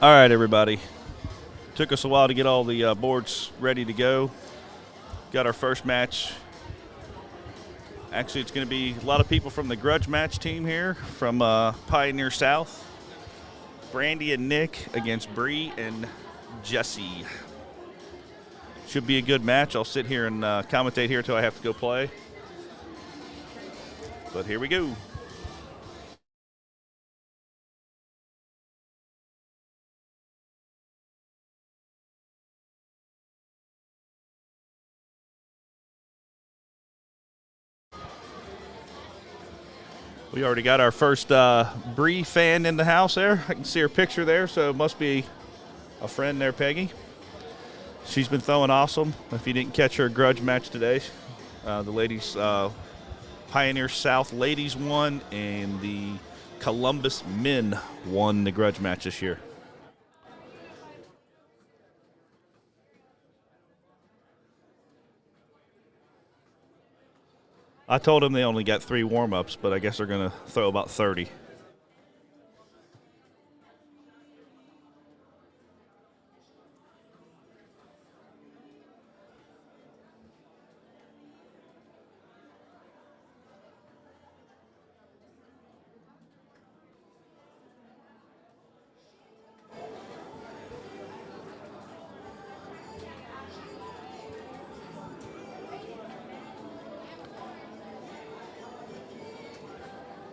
All right, everybody. Took us a while to get all the boards ready to go. Got our first match. Actually, it's going to be a lot of people from the Grudge Match team here from Pioneer South. Brandy and Nick against Bree and Jesse. Should be a good match. I'll sit here and commentate here until I have to go play. But here we go. We already got our first Bree fan in the house there. I can see her picture there, so it must be a friend there, Peggy. She's been throwing awesome. If you didn't catch her Grudge Match today, the ladies, Pioneer South ladies won, and the Columbus men won the Grudge Match this year. I told them they only got 3 warm-ups, but I guess they're going to throw about 30.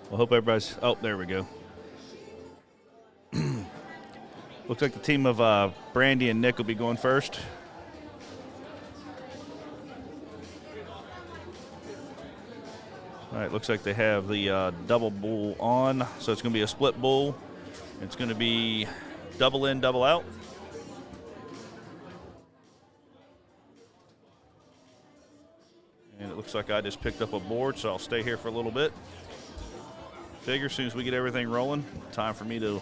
Well, hope everybody's. Oh, there we go. Looks like the team of Brandy and Nick will be going first. All right, looks like they have the double bull on, so it's going to be a split bull. It's going to be double in, double out. And it looks like I just picked up a board, so I'll stay here for a little bit. Figure as soon as we get everything rolling, time for me to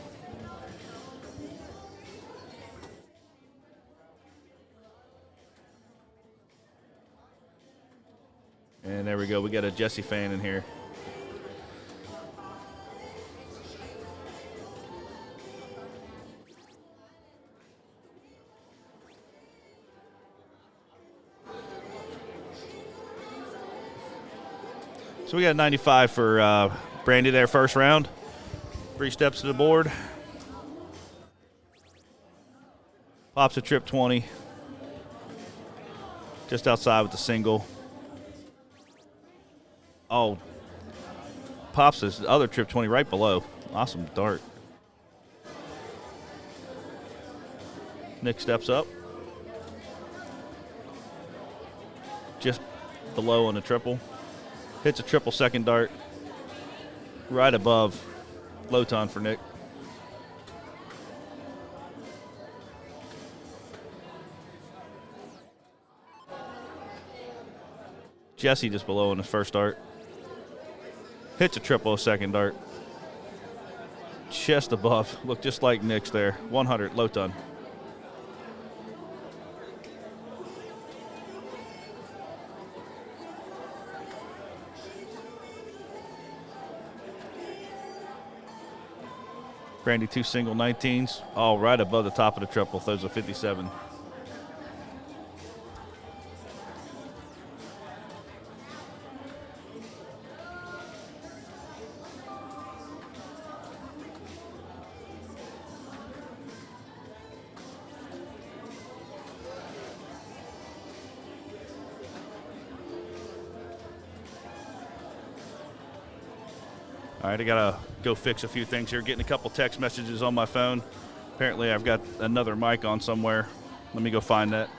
and there we go, we got a Jesse fan in here. So we got 95 for Brandy there first round. 3 steps to the board. Pops a trip 20. Just outside with the single. Oh. Pops his other trip 20 right below. Awesome dart. Nick steps up. Just below on the triple. Hits a triple second dart. Right above Loton for Nick. Jesse just below on his first dart. Hits a triple second dart. Just above. Look just like Nick's there. 100 Loton. Brandy 2 single 19s, all right above the top of the triple, throws a 57. All right, I gotta go fix a few things here. Getting a couple text messages on my phone. Apparently I've got another mic on somewhere. Let me go find that.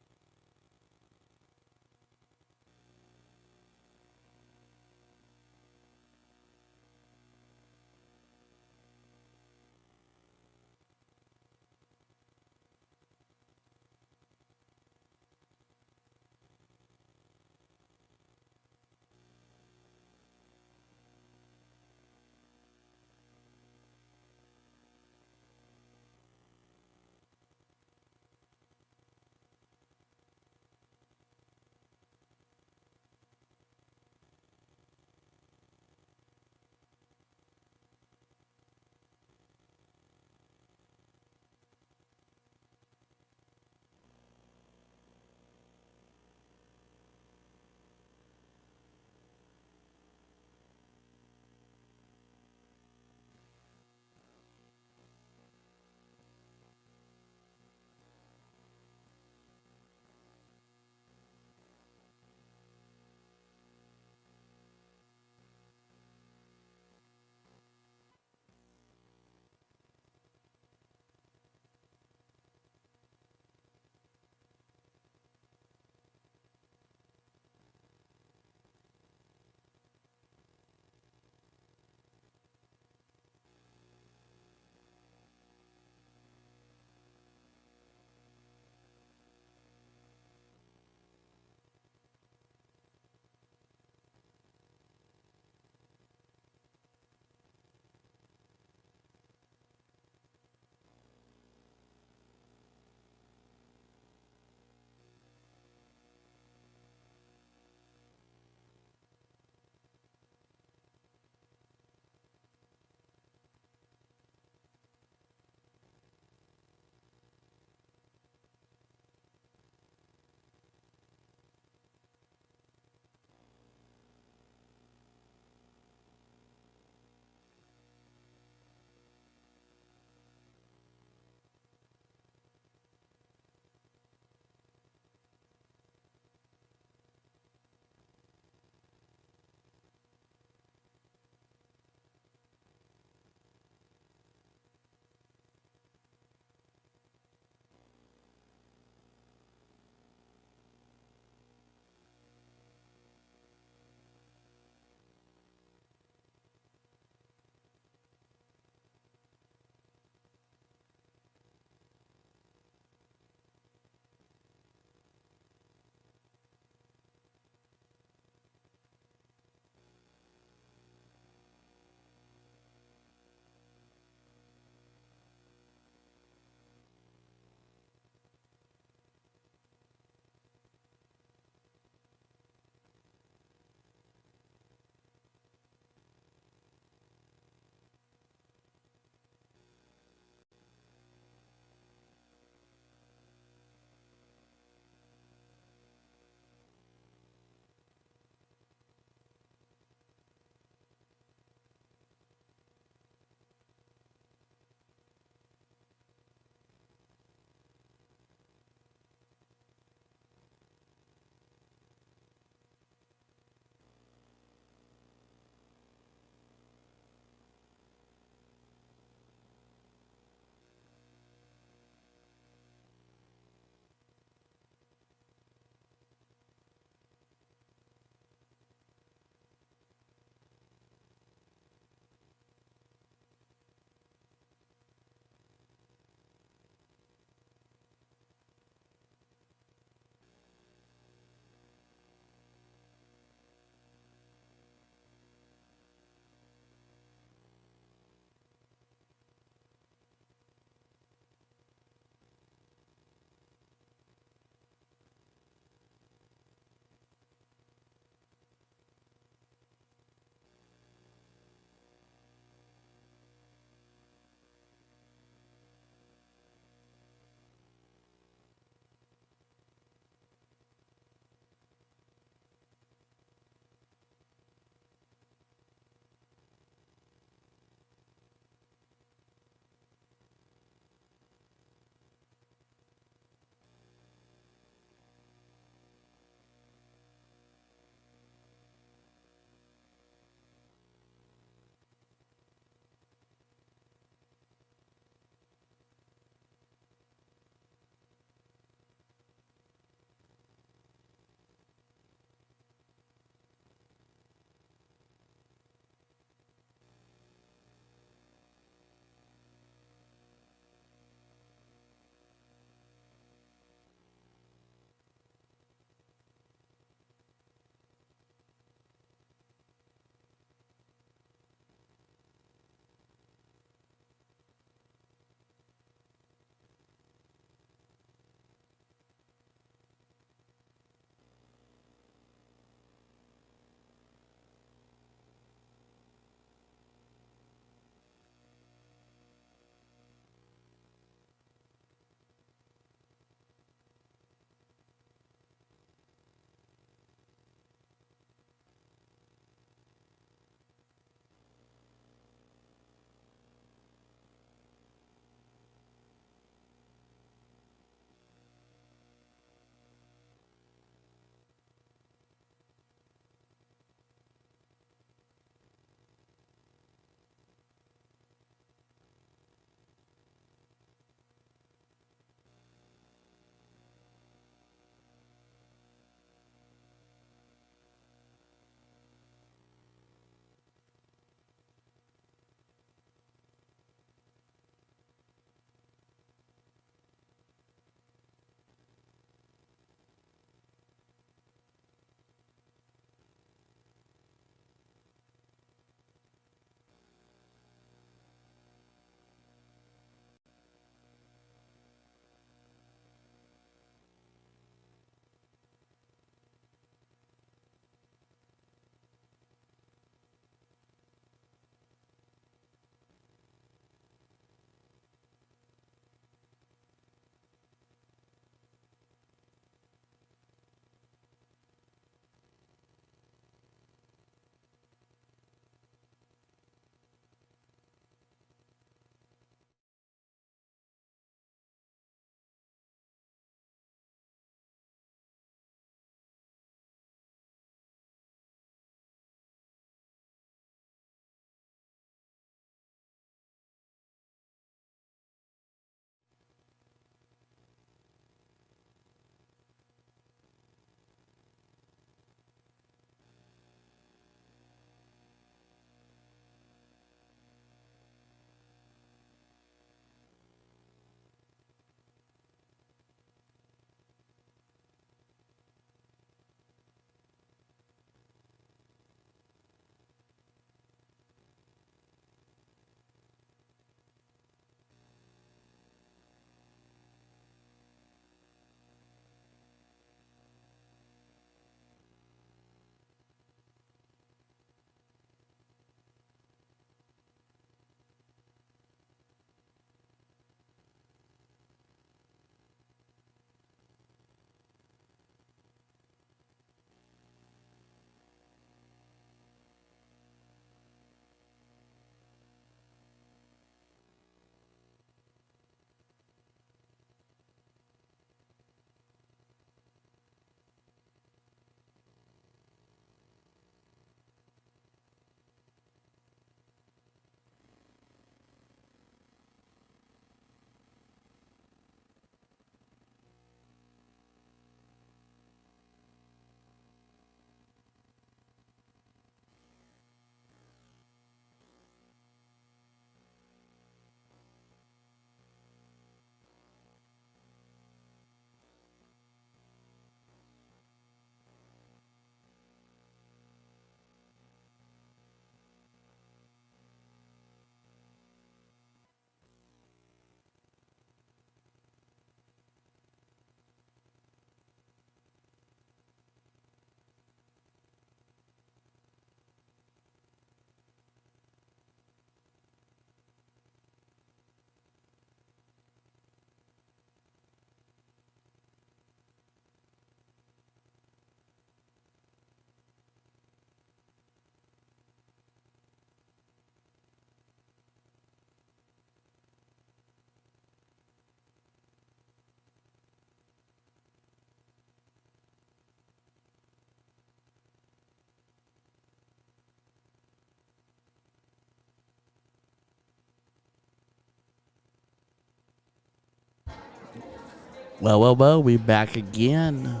Well, we back again.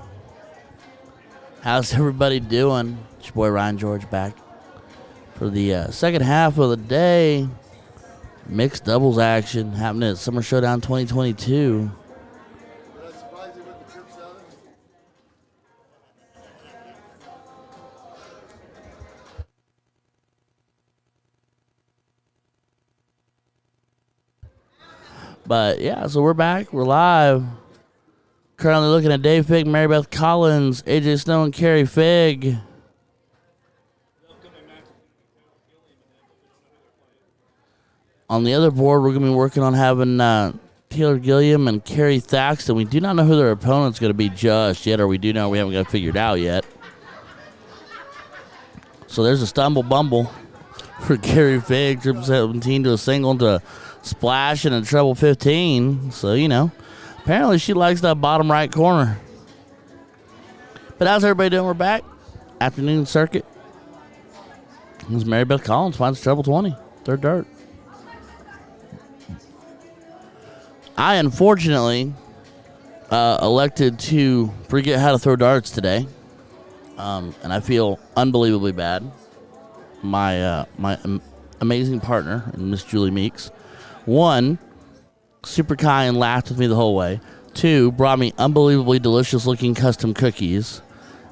How's everybody doing? It's your boy Ryan George back for the second half of the day. Mixed doubles action happening at Summer Showdown 2022. But yeah, so we're back. We're live. Currently looking at Dave Fig, Mary Beth Collins, AJ Snow, and Carrie Fig. On the other board, we're going to be working on having Taylor Gilliam and Carrie Thaxton. We do not know who their opponent's going to be just yet, or we do know we haven't got it figured out yet. So there's a stumble bumble for Carrie Fig, triple 17 to a single to a splash and a treble 15. So, you know, apparently she likes that bottom right corner. But how's everybody doing? We're back. Afternoon circuit. This is Mary Beth Collins finds treble 20. Third dart. I unfortunately elected to forget how to throw darts today, and I feel unbelievably bad. My amazing partner, Miss Julie Meeks, one, super kind, laughed with me the whole way. Two, brought me unbelievably delicious-looking custom cookies,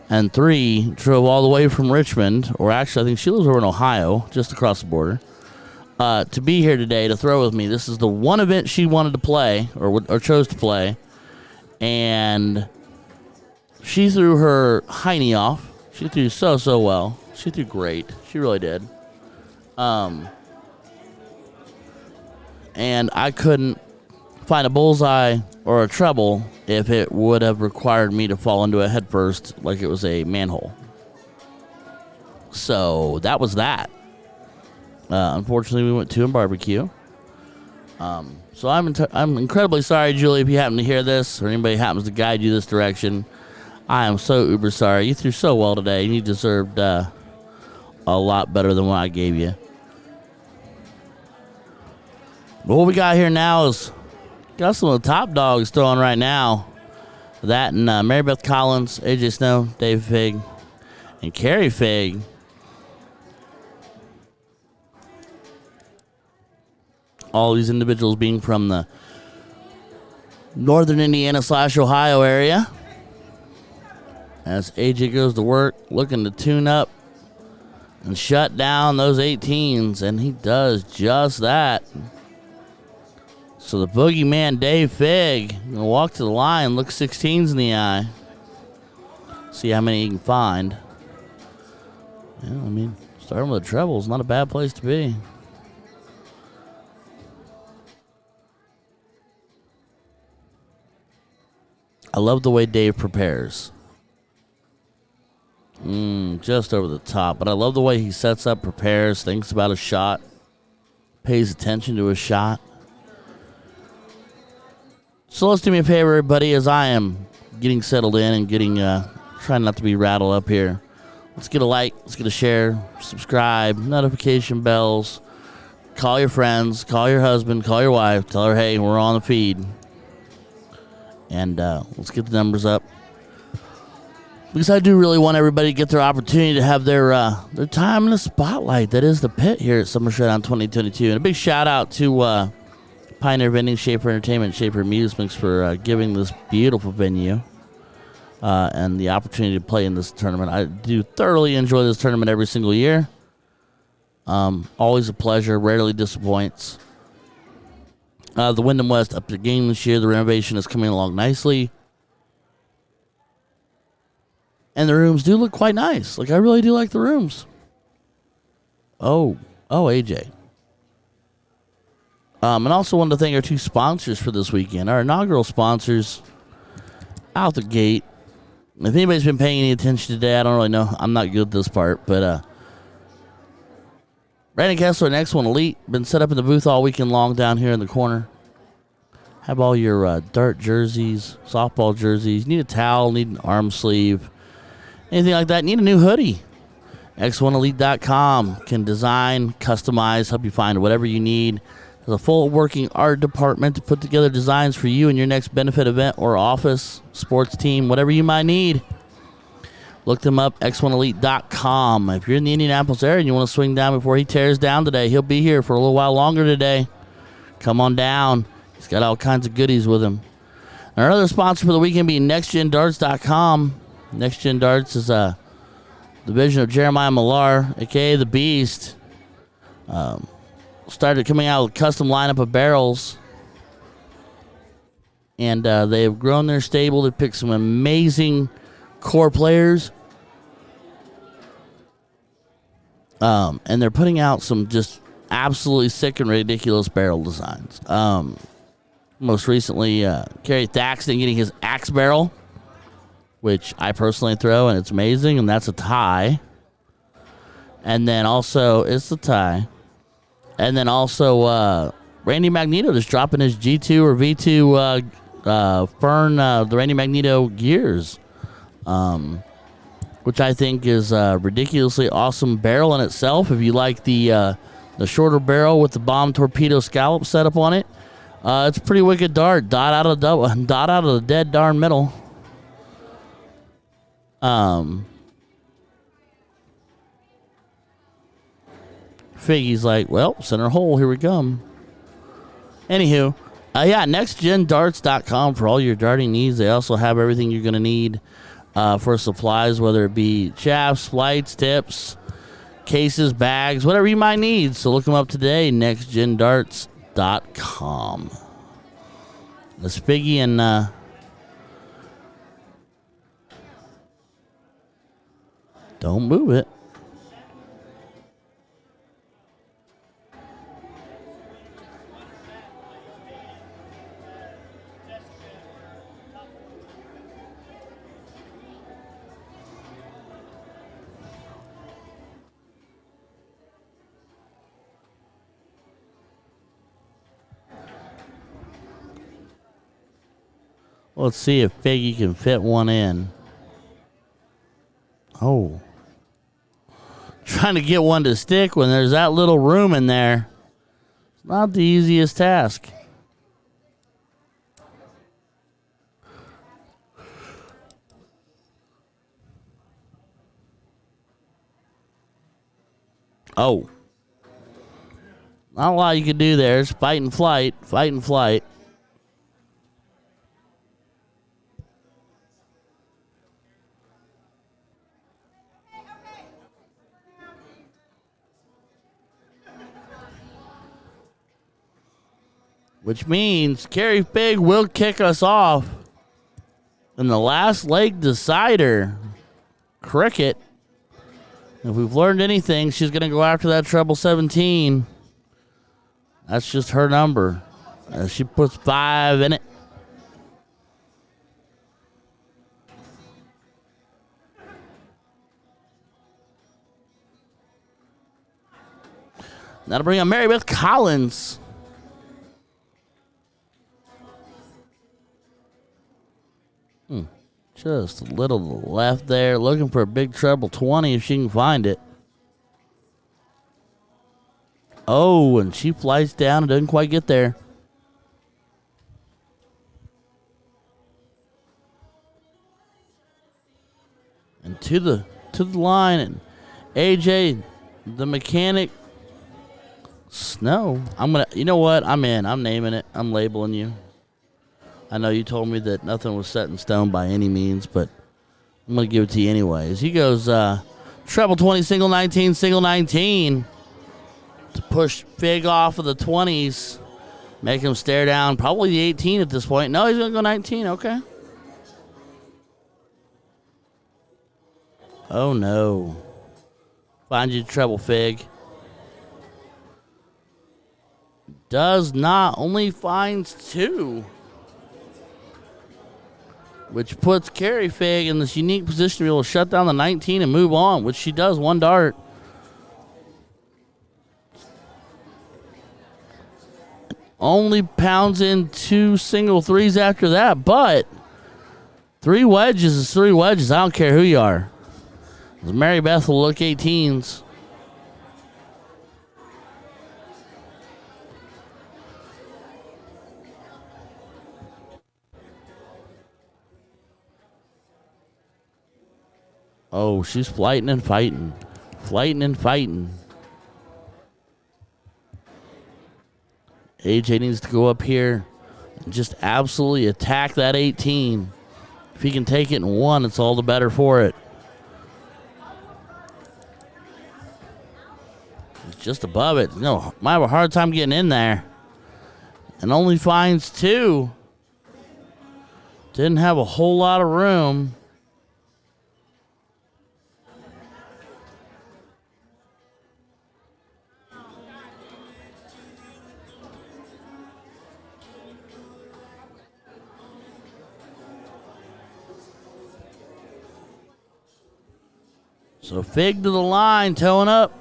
and three, drove all the way from Richmond, or actually I think she lives over in Ohio, just across the border. To be here today to throw with me. This is the one event she wanted to play or chose to play, and she threw her hiney off. She threw so well. She threw great. She really did. And I couldn't find a bullseye or a treble if it would have required me to fall into it head first like it was a manhole. So that was that. Unfortunately, we went 2 in barbecue. So I'm incredibly sorry, Julie, if you happen to hear this or anybody happens to guide you this direction. I am so uber sorry. You threw so well today, and you deserved a lot better than what I gave you. But what we got here now is got some of the top dogs throwing right now. That and Mary Beth Collins, AJ Snow, Dave Fig, and Carrie Fig. All these individuals being from the northern Indiana / Ohio area. As AJ goes to work, looking to tune up and shut down those 18s, and he does just that. So the boogeyman Dave Fig gonna walk to the line, look 16s in the eye, see how many he can find. Yeah, I mean, starting with a treble is not a bad place to be. I love the way Dave prepares. Just over the top. But I love the way he sets up, prepares, thinks about a shot, pays attention to a shot. So let's do me a favor, everybody, as I am getting settled in and getting, trying not to be rattled up here. Let's get a like, let's get a share, subscribe, notification bells, call your friends, call your husband, call your wife, tell her, hey, we're on the feed. And let's get the numbers up. Because I do really want everybody to get their opportunity to have their time in the spotlight. That is the pit here at Summer Showdown 2022. And a big shout out to Pioneer Vending, Schaefer Entertainment, Schaefer Amusements for giving this beautiful venue and the opportunity to play in this tournament. I do thoroughly enjoy this tournament every single year. Always a pleasure, rarely disappoints. The Wyndham West up to the game this year. The renovation is coming along nicely. And the rooms do look quite nice. Like, I really do like the rooms. Oh, AJ. And also wanted to thank our 2 sponsors for this weekend. Our inaugural sponsors out the gate. If anybody's been paying any attention today, I don't really know. I'm not good at this part. But Brandon Kessler and X1 Elite been set up in the booth all weekend long down here in the corner. Have all your dart jerseys, softball jerseys. Need a towel, need an arm sleeve. Anything like that, need a new hoodie. X1Elite.com can design, customize, help you find whatever you need. Has a full working art department to put together designs for you and your next benefit event or office, sports team, whatever you might need. Look them up, x1elite.com. If you're in the Indianapolis area and you want to swing down before he tears down today, he'll be here for a little while longer today. Come on down. He's got all kinds of goodies with him. Our other sponsor for the weekend being nextgendarts.com. Next Gen Darts is a division of Jeremiah Millar, a.k.a. The Beast. Started coming out with a custom lineup of barrels. And they have grown their stable. They picked some amazing core players. And they're putting out some just absolutely sick and ridiculous barrel designs. Most recently, Kerry Thaxton getting his axe barrel, which I personally throw, and it's amazing, and that's a tie. And then also, it's a tie. And then also, Randy Magneto just dropping his G2 or V2 Fern, the Randy Magneto gears, which I think is a ridiculously awesome barrel in itself. If you like the shorter barrel with the bomb torpedo scallop setup on it, it's a pretty wicked dart. Dot out of the dead darn middle. Figgy's like, well, center hole, here we come. Anywho, nextgendarts.com for all your darting needs. They also have everything you're going to need for supplies, whether it be shafts, lights, tips, cases, bags, whatever you might need. So look them up today, nextgendarts.com. That's Figgy and don't move it. Let's see if Figgy can fit one in. Oh. Trying to get one to stick when there's that little room in there. It's not the easiest task. Oh. Not a lot you can do there. It's fight and flight. Fight and flight. Which means Carrie Fig will kick us off in the last leg decider. Cricket. If we've learned anything, she's going to go after that treble 17. That's just her number. She puts 5 in it. That'll bring on Mary Beth Collins. Just a little to the left there. Looking for a big treble 20 if she can find it. Oh, and she flies down and doesn't quite get there. And to the line, and AJ, the mechanic, Snow. You know what? I'm in. I'm naming it. I'm labeling you. I know you told me that nothing was set in stone by any means, but I'm going to give it to you anyways. He goes treble 20, single 19, single 19 to push Fig off of the 20s, make him stare down probably the 18 at this point. No, he's going to go 19. Okay. Oh, no. Find you treble, Fig. Does not. Only finds 2. Which puts Carrie Fig in this unique position to be able to shut down the 19 and move on, which she does, one dart. Only pounds in 2 single 3s after that, but 3 wedges is 3 wedges. I don't care who you are. Mary Beth will look 18s. Oh, she's flighting and fighting. Flighting and fighting. AJ needs to go up here and just absolutely attack that 18. If he can take it in one, it's all the better for it. He's just above it. No, might have a hard time getting in there. And only finds 2. Didn't have a whole lot of room. So Fig to the line, towing up.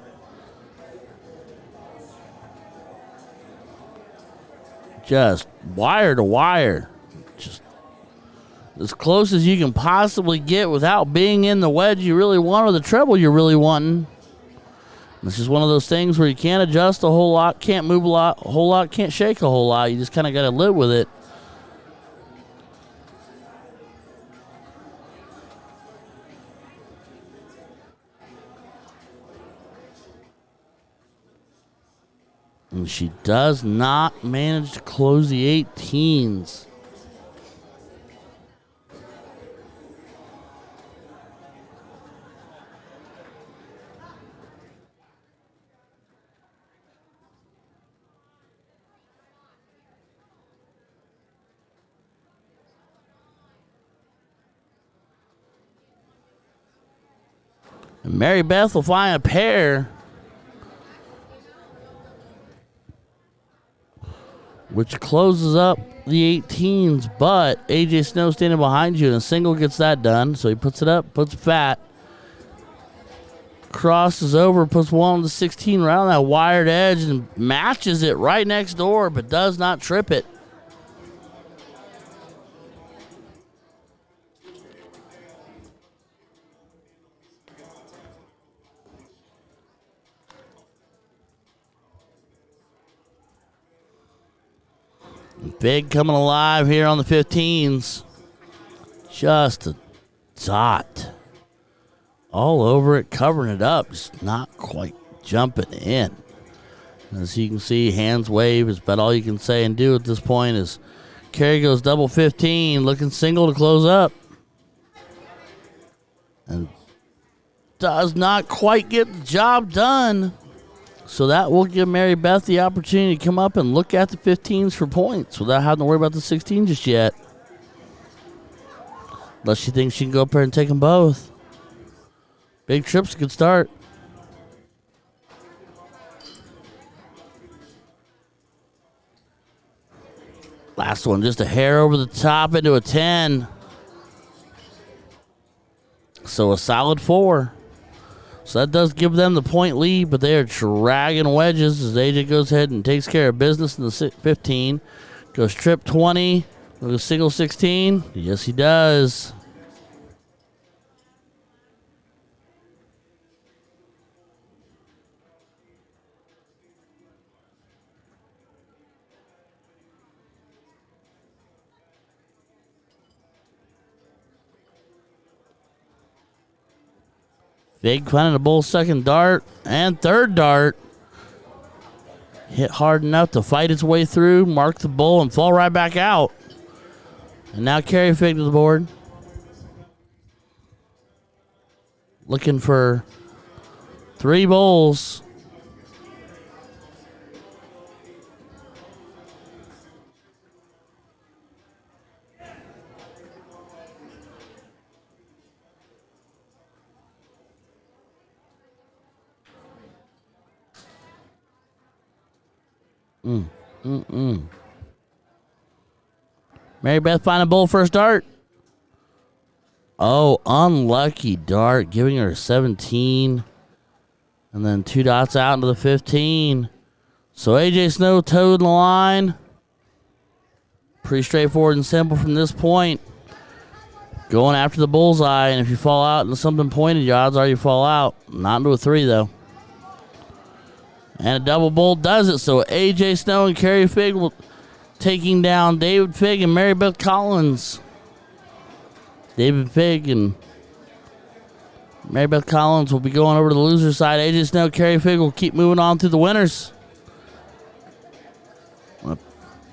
Just wire to wire. Just as close as you can possibly get without being in the wedge you really want or the treble you're really wanting. This is one of those things where you can't adjust a whole lot, can't move a whole lot, can't shake a whole lot. You just kind of got to live with it. And she does not manage to close the 18s. And Mary Beth will find a pair, which closes up the 18s, but AJ Snow standing behind you, and a single gets that done. So he puts it up, puts fat, crosses over, puts one on the 16 right on that wired edge, and matches it right next door, but does not trip it. Big coming alive here on the 15s. Just a dot. All over it, covering it up. Just not quite jumping in. As you can see, hands wave is about all you can say and do at this point as Carey goes double 15, looking single to close up. And does not quite get the job done. So that will give Mary Beth the opportunity to come up and look at the 15s for points without having to worry about the 16 just yet. Unless she thinks she can go up there and take them both. Big trip's a good start. Last one, just a hair over the top into a 10. So a solid 4. So that does give them the point lead, but they are dragging wedges as AJ goes ahead and takes care of business in the 15. Goes trip 20. Goes single 16. Yes, he does. Big finding a bull second dart and third dart. Hit hard enough to fight its way through, mark the bull, and fall right back out. And now Carey Fig to the board. Looking for 3 bulls. Mary Beth find a bull first dart. Oh, unlucky dart, giving her a 17. And then 2 dots out into the 15. So AJ Snow towed the line. Pretty straightforward and simple from this point. Going after the bullseye, and if you fall out into something pointed, your odds are you fall out. Not into a 3, though. And a double bull does it. So AJ Snow and Carey Fig will taking down David Fig and Mary Beth Collins. David Fig and Mary Beth Collins will be going over to the loser side. AJ Snow, Carrie Fig will keep moving on through the winners. I'm gonna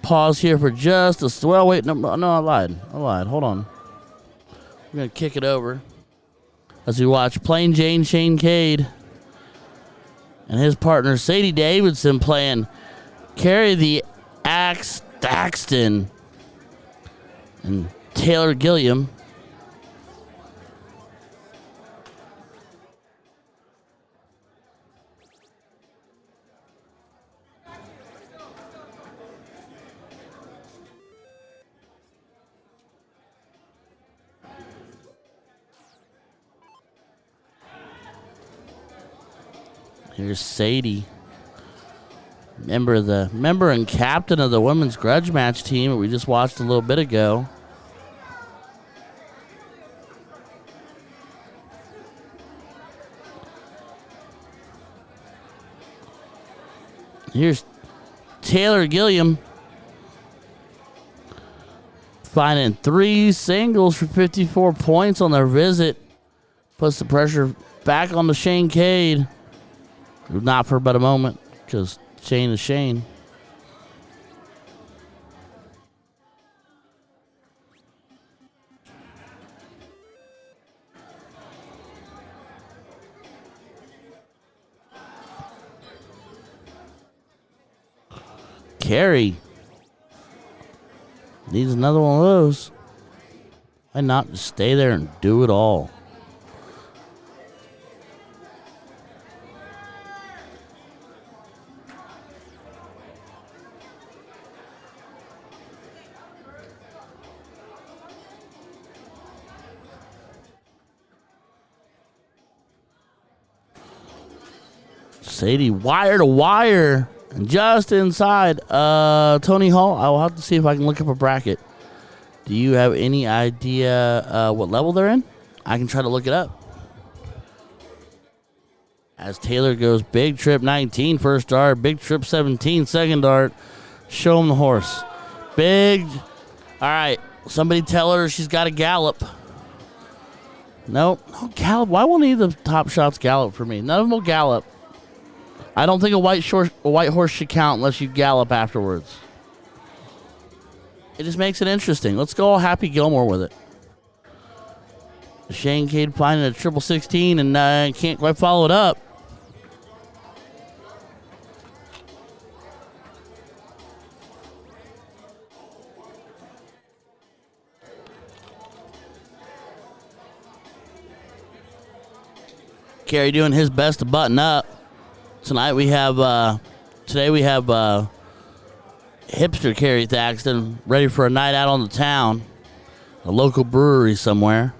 pause here for just a... Well, wait. No, I lied. Hold on. We're going to kick it over as we watch Plain Jane Shane Cade and his partner Sadie Davidson playing Carrie the Axe Thaxton and Taylor Gilliam. Here's Sadie, member and captain of the women's grudge match team that we just watched a little bit ago. Here's Taylor Gilliam finding 3 singles for 54 points on their visit. Puts the pressure back on the Shane Cade. Not for but a moment, because Shane is Shane. Carrie needs another one of those. Why not just stay there and do it all? Sadie wire to wire and just inside. Tony Hall, I will have to see if I can look up a bracket. Do you have any idea what level they're in? I can try to look it up. As Taylor goes big trip 19 first dart, big trip 17 second dart. Show him the horse. Big. All right, somebody tell her she's got to gallop. Nope. No, gallop. Why won't any of the top shots gallop for me? None of them will gallop. I don't think a white horse should count unless you gallop afterwards. It just makes it interesting. Let's go all Happy Gilmore with it. Shane Cade finding a 16 and can't quite follow it up. Carey doing his best to button up. Today we have hipster Carrie Thaxton ready for a night out on the town, a local brewery somewhere,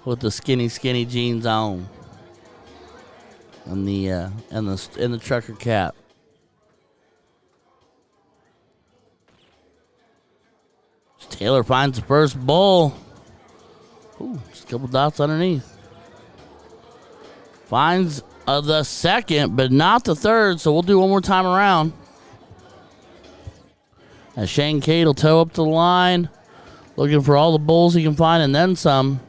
with the skinny jeans on, and the trucker cap. Taylor finds the first bull. Ooh, just a couple dots underneath. Finds the second, but not the third, so we'll do one more time around. As Shane Cade will tow up to the line, looking for all the bulls he can find and then some.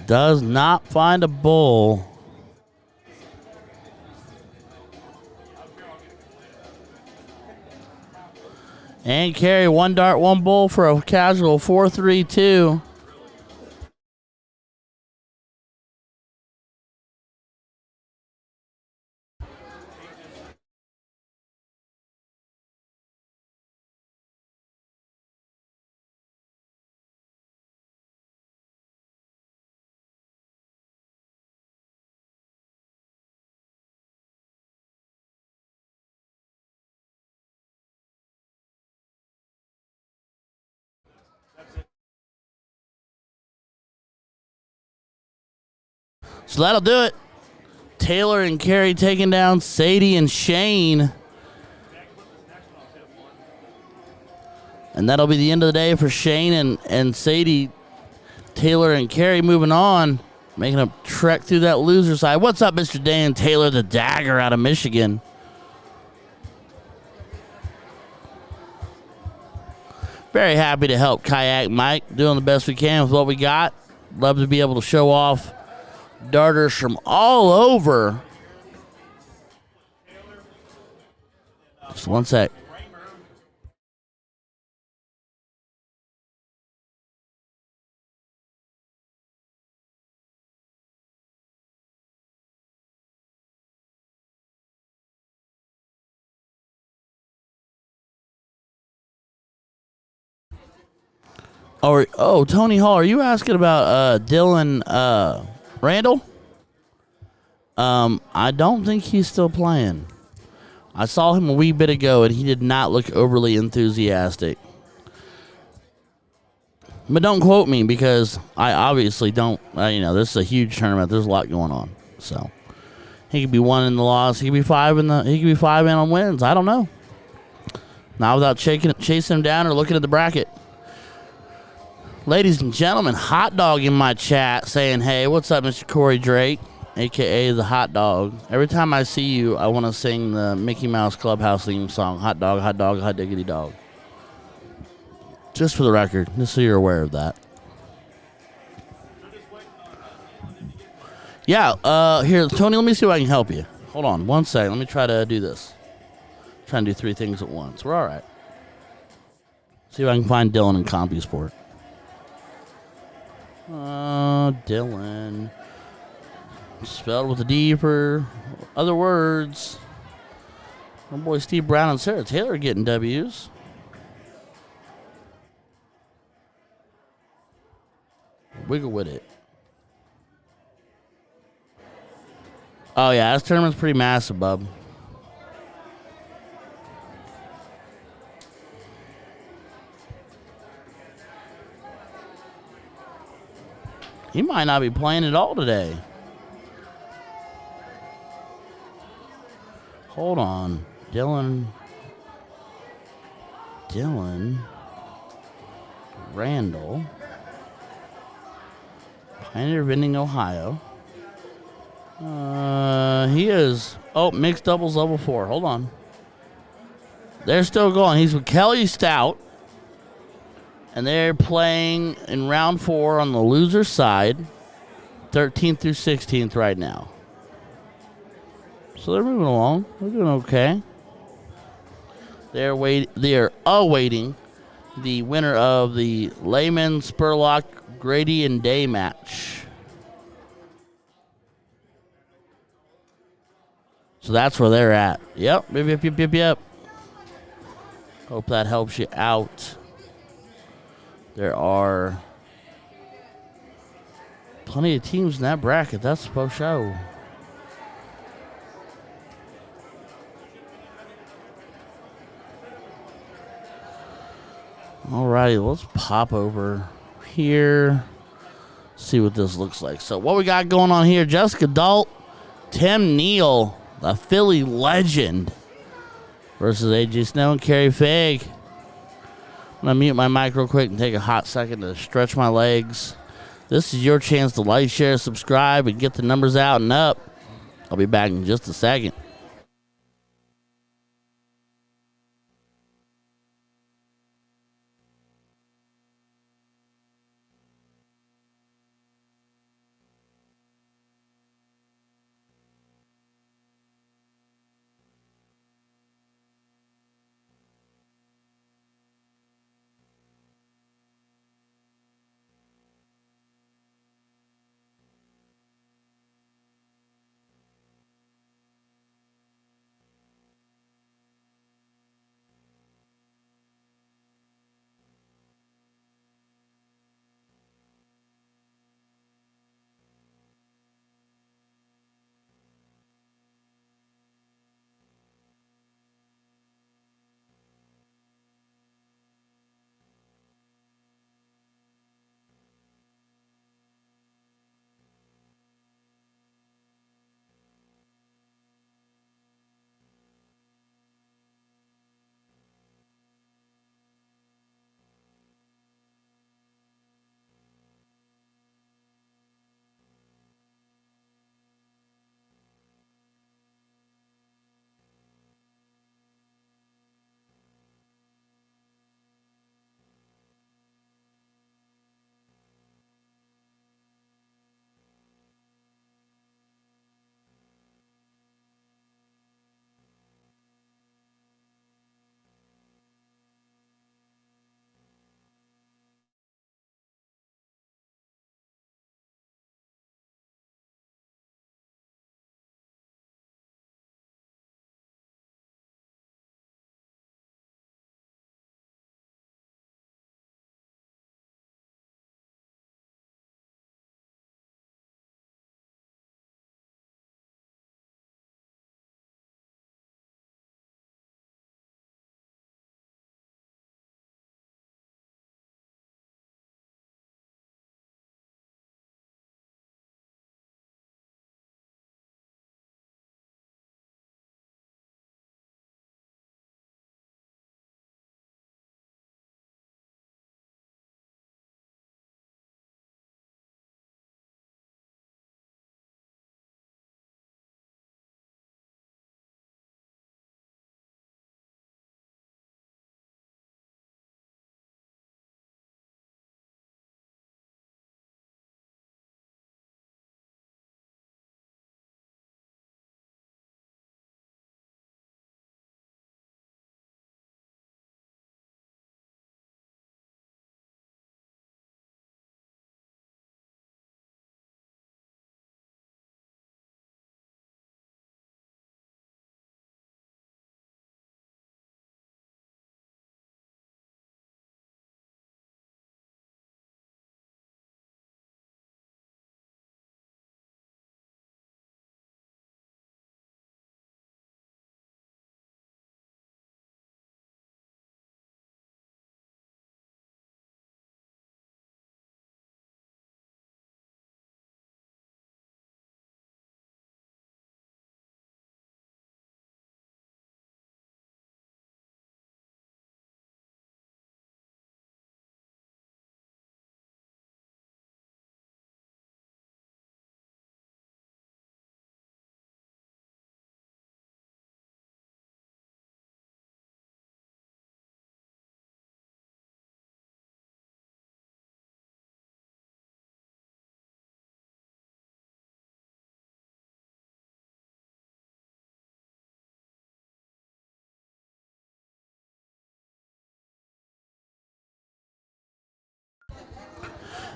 Does not find a bull. And Carey, 1 dart, 1 bull for a casual 4-3-2. So that'll do it. Taylor and Carey taking down Sadie and Shane. And that'll be the end of the day for Shane and Sadie. Taylor and Carey moving on, making a trek through that loser side. What's up, Mr. Dan Taylor, the Dagger out of Michigan? Very happy to help Kayak Mike, doing the best we can with what we got. Love to be able to show off darters from all over. Just one sec. Oh, Tony Hall, are you asking about Dylan Randall? I don't think he's still playing. I saw him a wee bit ago, and he did not look overly enthusiastic. But don't quote me because I obviously don't. This is a huge tournament. There's a lot going on. So he could be 1 in the loss. He could be 5 in the. He could be 5 in on wins. I don't know. Not without chasing him down or looking at the bracket. Ladies and gentlemen, Hot Dog in my chat saying, "Hey, what's up, Mr. Corey Drake, a.k.a. the Hot Dog? Every time I see you, I want to sing the Mickey Mouse Clubhouse theme song, Hot Dog, Hot Dog, Hot Diggity Dog." Just for the record, just so you're aware of that. Yeah, here, Tony, let me see if I can help you. Hold on one second. Let me try to do this. Try and do 3 things at once. We're all right. See if I can find Dylan in CompuSport. Dylan. Spelled with a D for other words. My boy Steve Brown and Sarah Taylor getting W's. Wiggle with it. Oh, yeah, this tournament's pretty massive, bub. He might not be playing at all today. Hold on. Dylan Randall. Pioneer Vending, Ohio. He is... Oh, mixed doubles level 4. Hold on. They're still going. He's with Kelly Stout. And they're playing in round 4 on the loser side. 13th through 16th right now. So they're moving along. They're doing okay. They are awaiting the winner of the Lehman, Spurlock, Grady, and Day match. So that's where they're at. Yep. Hope that helps you out. There are plenty of teams in that bracket. That's for sure. Alrighty, let's pop over here. See what this looks like. So what we got going on here, Jessica Dalt, Tim Neal, the Philly legend, versus AJ Snow and Kerry Fig. I'm going to mute my mic real quick and take a hot second to stretch my legs. This is your chance to like, share, subscribe, and get the numbers out and up. I'll be back in just a second.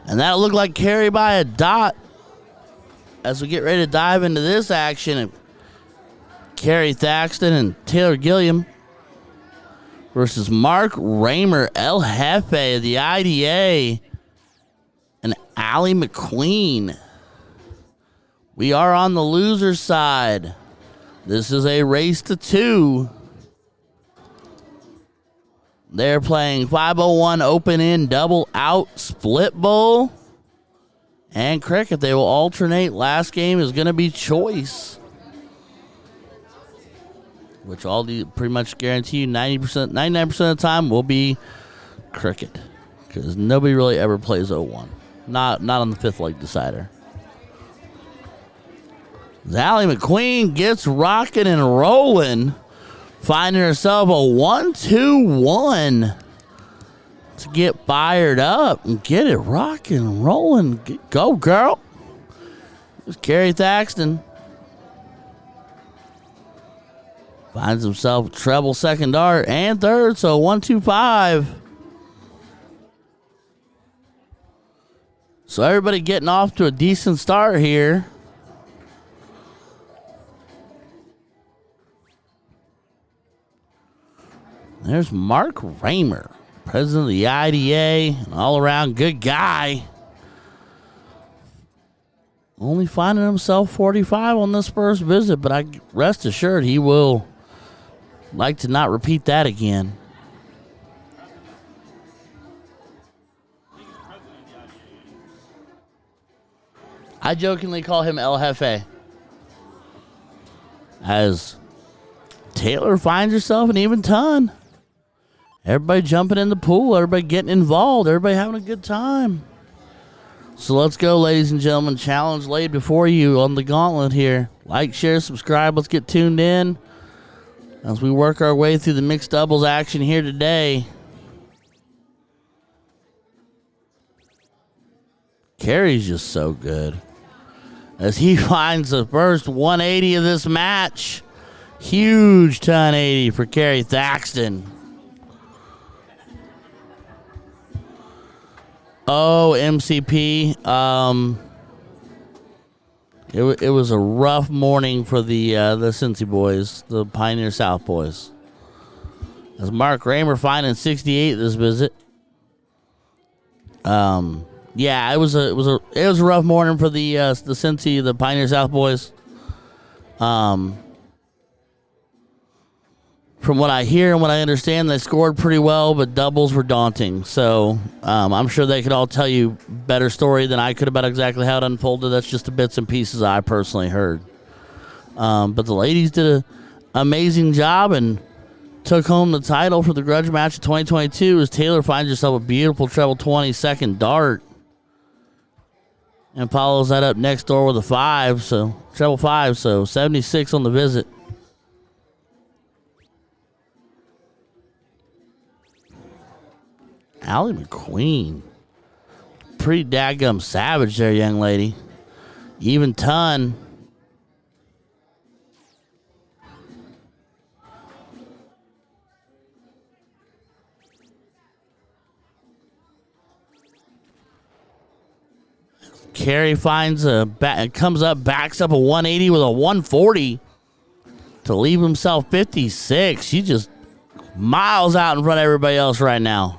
And that'll look like carry by a dot as we get ready to dive into this action. Kerry Thaxton and Taylor Gilliam versus Mark Raymer, El Jefe of the IDA, and Allie McQueen. We are on the loser side. This is a race to 2. They're playing 501 open in, double out, split bowl, and cricket. They will alternate. Last game is going to be choice, which all the pretty much guarantee you 90%, 99% of the time will be cricket, because nobody really ever plays 0-1. Not on the 5th leg decider. Allie McQueen gets rocking and rolling, finding herself a 1-2-1 to get fired up and get it rocking and rolling. Go, girl. It's Kerry Thaxton. Finds himself a treble second dart and third, so 1-2-5. So everybody getting off to a decent start here. There's Mark Raymer, president of the IDA, an all-around good guy. Only finding himself 45 on this first visit, but I rest assured he will like to not repeat that again. I jokingly call him El Jefe, as Taylor finds herself an even ton. Everybody jumping in the pool, everybody getting involved, everybody having a good time. So let's go, ladies and gentlemen. Challenge laid before you on the gauntlet here. Like, share, subscribe. Let's get tuned in as we work our way through the mixed doubles action here today. Kerry's just so good as he finds the first 180 of this match. Huge 1080 for Kerry Thaxton. Oh, MCP. It was a rough morning for the Cincy boys, the Pioneer South boys. As Mark Raymer finding 68 this visit. Yeah, it was a rough morning for the Cincy, the Pioneer South boys. From what I hear and what I understand, they scored pretty well, but doubles were daunting. So I'm sure they could all tell you a better story than I could about exactly how it unfolded. That's just the bits and pieces I personally heard. But the ladies did an amazing job and took home the title for the Grudge Match of 2022 as Taylor finds herself a beautiful treble 20 second dart and follows that up next door with a 5, so treble 5, so 76 on the visit. Allie McQueen. Pretty daggum savage there, young lady. Even ton. Kerry finds comes up, backs up a 180 with a 140 to leave himself 56. She just miles out in front of everybody else right now.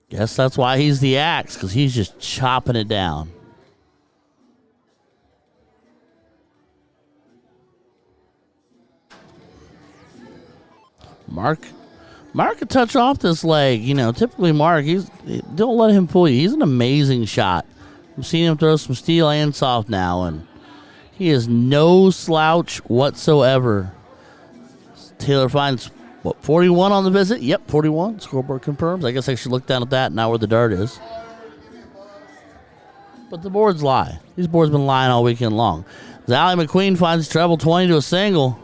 Guess that's why he's the axe, because he's just chopping it down. Mark could touch off this leg. You know, typically Mark, don't let him fool you. He's an amazing shot. I've seen him throw some steel and soft now, and he is no slouch whatsoever. Taylor finds, 41 on the visit? Yep, 41. Scoreboard confirms. I guess I should look down at that, not where the dart is. But the boards lie. These boards been lying all weekend long. Allie McQueen finds treble 20 to a single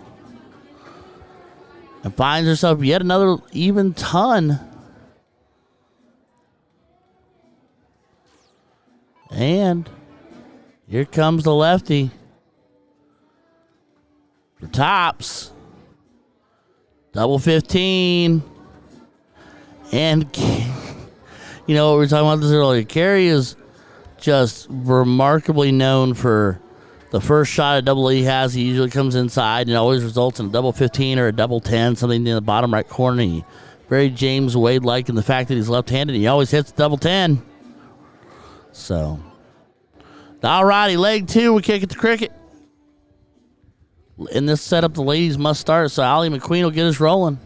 and finds herself yet another even ton. And here comes the lefty for tops. Double 15. And You know, we were talking about this earlier. Kerry is just remarkably known for the first shot a double he has. He usually comes inside and always results in a double 15 or a double 10, something in the bottom right corner. Very James Wade-like in the fact that he's left-handed. He always hits double 10. So, all righty, leg 2, we kick it to cricket. In this setup, the ladies must start, so Allie McQueen will get us rolling.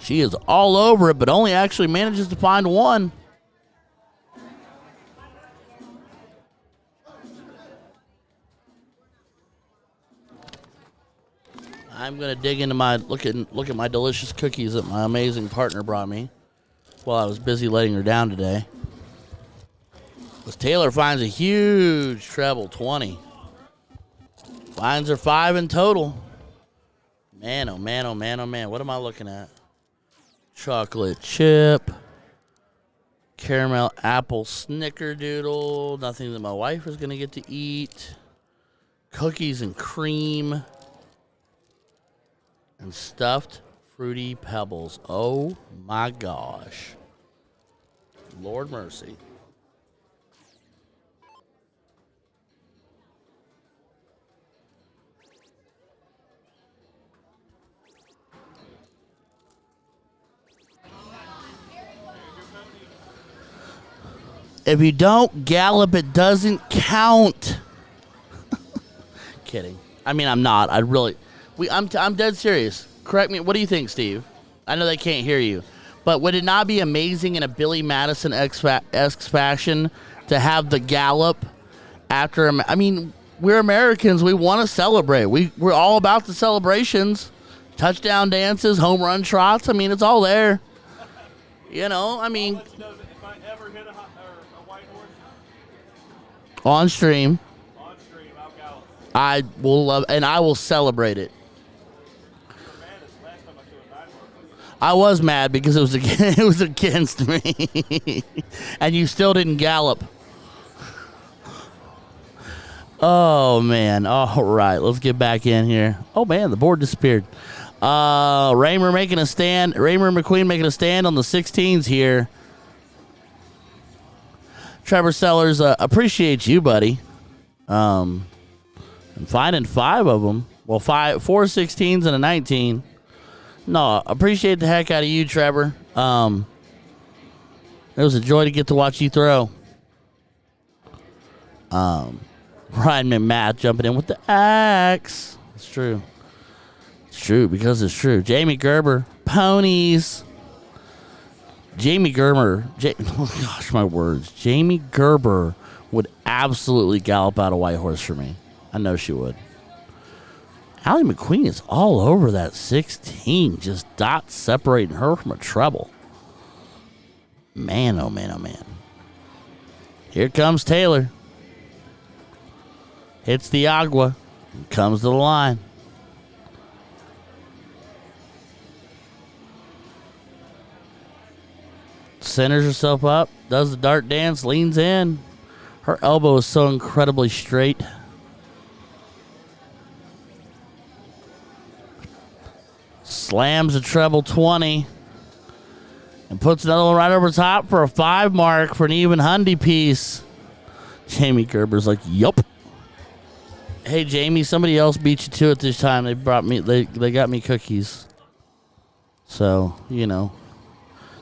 She is all over it, but only actually manages to find one. I'm gonna dig into my look at my delicious cookies that my amazing partner brought me while I was busy letting her down today. As Taylor finds a huge treble 20. Finds her 5 in total. Man, oh man, oh man, oh man. What am I looking at? Chocolate chip. Caramel apple snickerdoodle. Nothing that my wife is gonna get to eat. Cookies and cream. And stuffed fruity pebbles. Oh my gosh. Lord mercy. If you don't gallop, it doesn't count. Kidding. I mean, I'm not. I'm dead serious. Correct me. What do you think, Steve? I know they can't hear you. But would it not be amazing in a Billy Madison-esque fashion to have the gallop after him? I mean, we're Americans. We want to celebrate. We're all about the celebrations. Touchdown dances, home run trots. I mean, it's all there. You know, I mean. If I ever hit a white horse. On stream. On stream, I'll gallop. I will love, and I will celebrate it. I was mad because it was against me, and you still didn't gallop. Oh man! All right, let's get back in here. Oh man, the board disappeared. Raymer making a stand. Raymer McQueen making a stand on the 16s here. Trevor Sellers, appreciate you, buddy. And finding 5 of them. Well, 4 16s and a 19. No, appreciate the heck out of you, Trevor. It was a joy to get to watch you throw. Ryan McMath jumping in with the axe. It's true. It's true because it's true. Jamie Gerber, ponies. Jamie Gerber, oh gosh, my words. Jamie Gerber would absolutely gallop out a white horse for me. I know she would. Allie McQueen is all over that 16, just dots separating her from a treble. Man, oh man, oh man. Here comes Taylor. Hits the agua. Comes to the line. Centers herself up. Does the dart dance. Leans in. Her elbow is so incredibly straight. Slams a treble 20 and puts another one right over top for a 5 mark for an even hundy piece. Jamie Gerber's like, yup. Hey Jamie, somebody else beat you to it this time. They got me cookies. So, you know.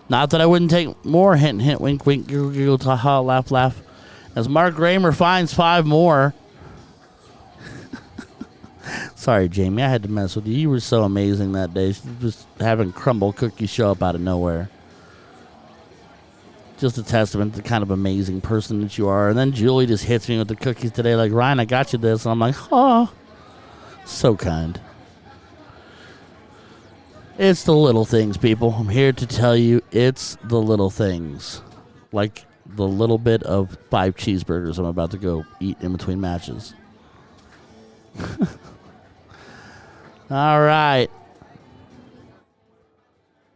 Not that I wouldn't take more. Hint, hint, wink, wink, giggle, giggle, ha, laugh, laugh. As Mark Raymer finds 5 more. Sorry, Jamie, I had to mess with you. You were so amazing that day. Just having crumble cookies show up out of nowhere. Just a testament to the kind of amazing person that you are. And then Julie just hits me with the cookies today like, Ryan, I got you this. And I'm like, oh, so kind. It's the little things, people. I'm here to tell you it's the little things. Like the little bit of 5 cheeseburgers I'm about to go eat in between matches. All right.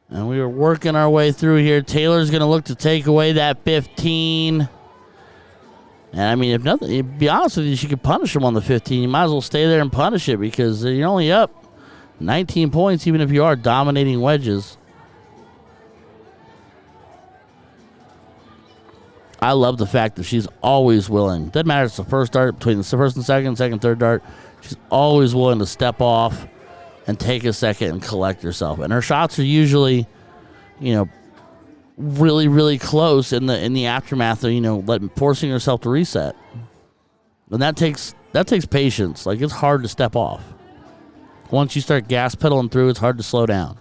And we are working our way through here. Taylor's going to look to take away that 15. And I mean, if nothing, to be honest with you, she could punish him on the 15. You might as well stay there and punish it because you're only up 19 points, even if you are dominating wedges. I love the fact that she's always willing. Doesn't matter if it's the first dart, between the first and second, third dart. She's always willing to step off and take a second and collect herself. And her shots are usually, really, really close in the aftermath of, forcing herself to reset. And that takes patience. Like, it's hard to step off. Once you start gas pedaling through, it's hard to slow down.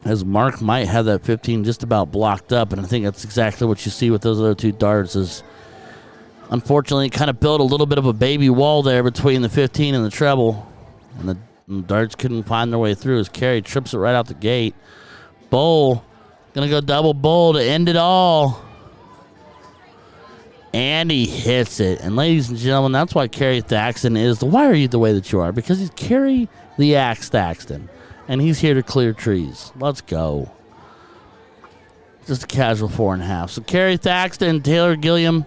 As Mark might have that 15 just about blocked up, and I think that's exactly what you see with those other two darts is, unfortunately, kind of built a little bit of a baby wall there between the 15 and the treble, and the darts couldn't find their way through as Carey trips it right out the gate. Bowl, gonna go double bowl to end it all. And he hits it. And ladies and gentlemen, that's why Carey Thaxton is why are you the way that you are? Because he's Carey the Axe Thaxton. And he's here to clear trees. Let's go. Just a casual 4.5. So Carey Thaxton, Taylor Gilliam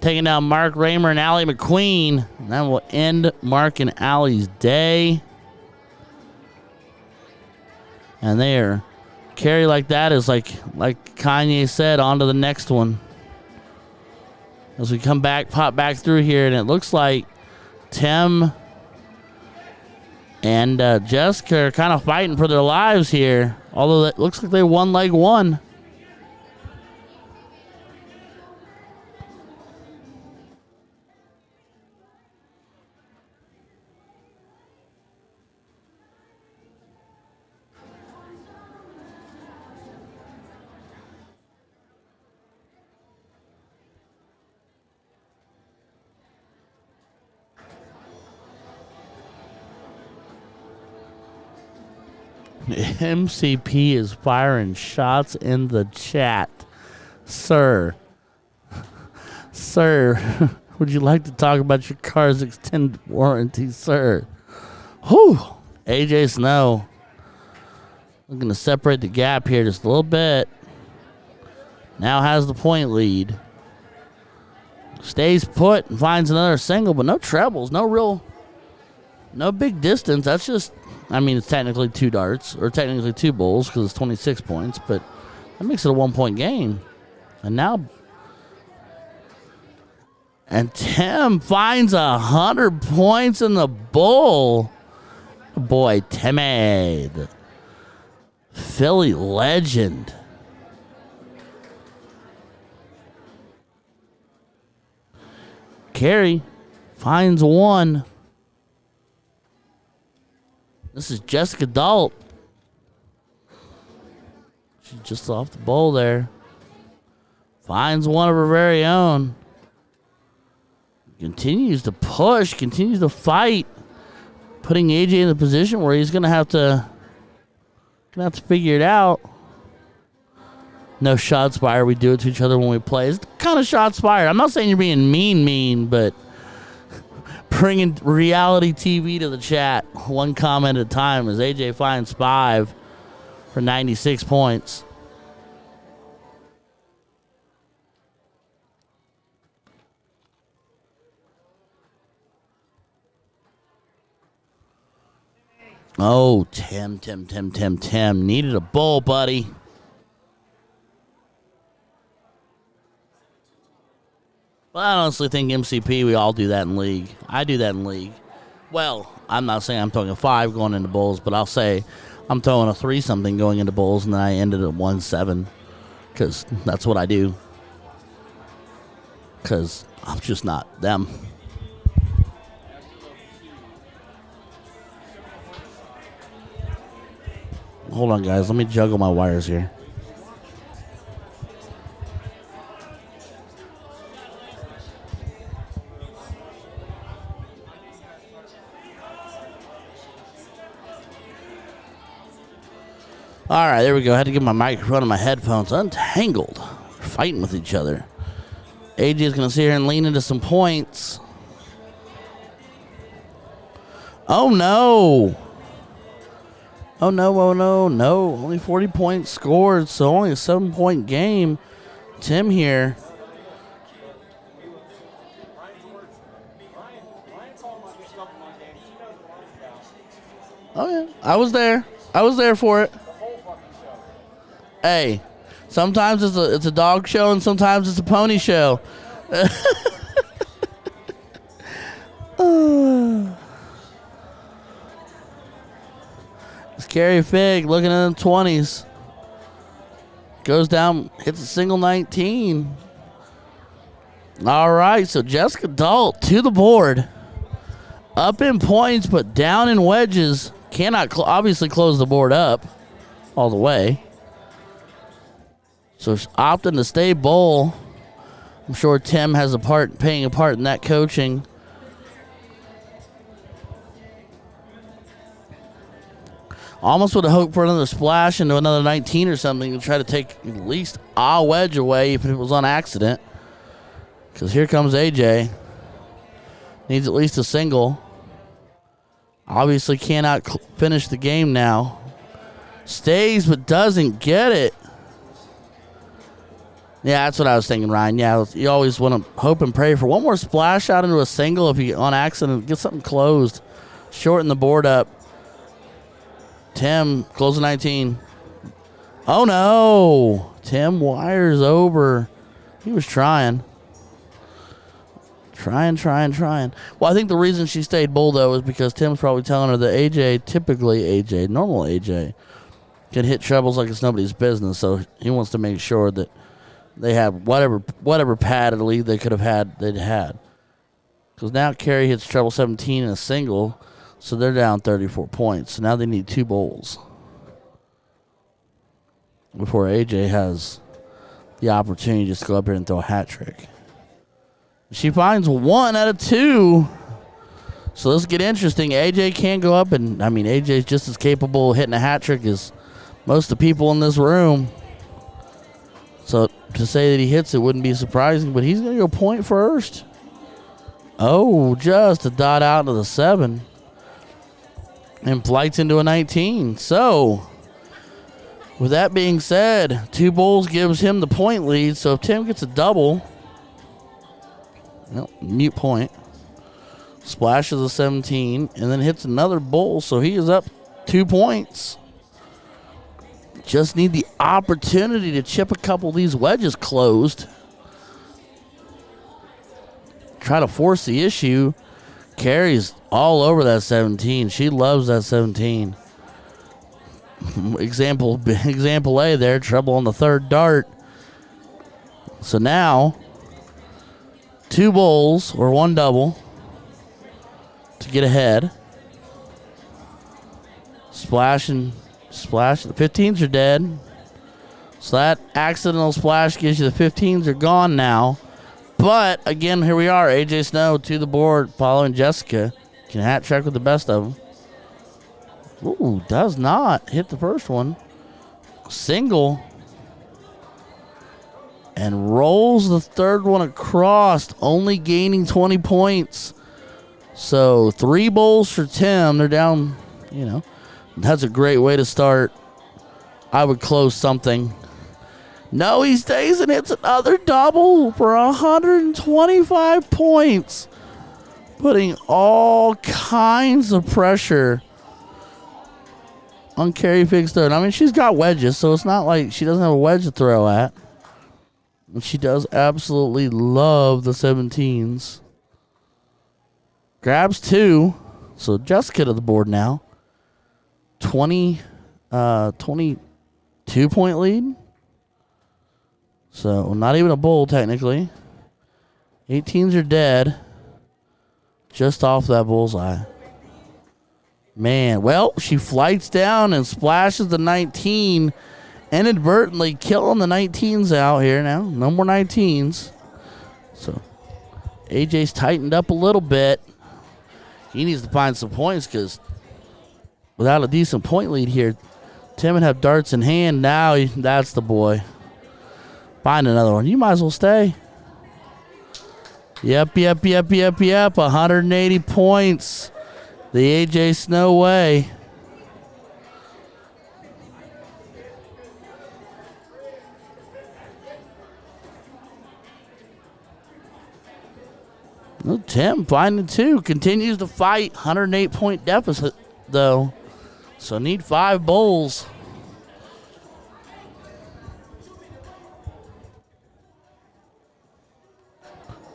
taking down Mark Raymer and Allie McQueen. And that will end Mark and Allie's day. And there, Carey like that is like Kanye said, on to the next one. As we come back, pop back through here, and it looks like Tim and Jessica are kind of fighting for their lives here. Although it looks like they won leg one. MCP is firing shots in the chat. Sir, would you like to talk about your car's extended warranty, sir? Whew. AJ Snow looking to separate the gap here just a little bit. Now has the point lead. Stays put and finds another single, but no trebles, no big distance. That's just, it's technically two darts, or technically two bowls because it's 26 points, but that makes it a 1 point game. And Tim finds 100 points in the bowl. Boy, Timmy, the Philly legend. Carey finds one. This is Jessica Dalt. She's just off the bowl there. Finds one of her very own. Continues to push, continues to fight. Putting AJ in the position where he's gonna have to figure it out. No shot spire. We do it to each other when we play. It's kind of shot spire. I'm not saying you're being mean, but bringing reality TV to the chat, one comment at a time, as AJ finds 5 for 96 points. Oh, Tim. Needed a bowl, buddy. Well, I honestly think MCP, we all do that in league. I do that in league. Well, I'm not saying I'm throwing a 5 going into bowls, but I'll say I'm throwing a 3-something going into bowls, and then I ended at 1-7 because that's what I do. Because I'm just not them. Hold on, guys. Let me juggle my wires here. All right, there we go. I had to get my microphone and my headphones untangled. We're fighting with each other. AJ is going to sit here and lean into some points. Oh, no. Oh, no. Only 40 points scored, so only a 7-point game. Tim here. Oh, yeah. I was there. I was there for it. Hey, sometimes it's a dog show and sometimes it's a pony show. It's Carrie Fig looking in the 20s. Goes down, hits a single 19. All right, so Jessica Dalt to the board. Up in points, but down in wedges. Cannot obviously close the board up all the way. So she's opting to stay bowl. I'm sure Tim has paying a part in that coaching. Almost would have hoped for another splash into another 19 or something to try to take at least a wedge away if it was on accident. Because here comes AJ. Needs at least a single. Obviously cannot finish the game now. Stays but doesn't get it. Yeah, that's what I was thinking, Ryan. Yeah, you always want to hope and pray for one more splash out into a single if you on accident get something closed. Shorten the board up. Tim, close to 19. Oh, no. Tim wires over. He was trying. Trying. Well, I think the reason she stayed bold, though, is because Tim's probably telling her that normal AJ, can hit trebles like it's nobody's business. So he wants to make sure that they have whatever padded lead they could have had, they'd had. Because now Carrie hits treble 17 in a single. So they're down 34 points. So now they need 2 bowls before AJ has the opportunity just to go up here and throw a hat trick. She finds 1 out of 2. So let's get interesting. AJ can go up, and AJ's just as capable of hitting a hat trick as most of the people in this room. So to say that he hits it wouldn't be surprising, but he's going to go point first. Oh, just a dot out to the 7. And flights into a 19. So, with that being said, 2 bowls gives him the point lead. So if Tim gets a double, mute point, splashes a 17, and then hits another bowl, so he is up 2 points. Just need the opportunity to chip a couple of these wedges closed. Try to force the issue. Carrie's all over that 17. She loves that 17. Example A there, trouble on the 3rd dart. So now, 2 bowls or 1 double to get ahead. Splash. The 15s are dead. So that accidental splash gives you the 15s are gone now. But, again, here we are. AJ Snow to the board following Jessica. Can hat trick with the best of them. Ooh, does not hit the first one. Single. And rolls the 3rd one across, only gaining 20 points. So 3 bowls for Tim. They're down, That's a great way to start. I would close something. No, he stays and hits another double for 125 points. Putting all kinds of pressure on Carrie Fig's third. She's got wedges, so it's not like she doesn't have a wedge to throw at. And she does absolutely love the 17s. Grabs 2. So Jessica to the board now. 22 point lead. So not even a bowl technically. 18s are dead. Just off that bullseye. Man, well, she flights down and splashes the 19. Inadvertently killing the 19s out here now. No more 19s. So AJ's tightened up a little bit. He needs to find some points because without a decent point lead here, Tim would have darts in hand. Now that's the boy. Find another one. You might as well stay. Yep. 180 points. The AJ Snow way. Well, Tim finding 2. Continues to fight. 108-point deficit, though. So need 5 bowls.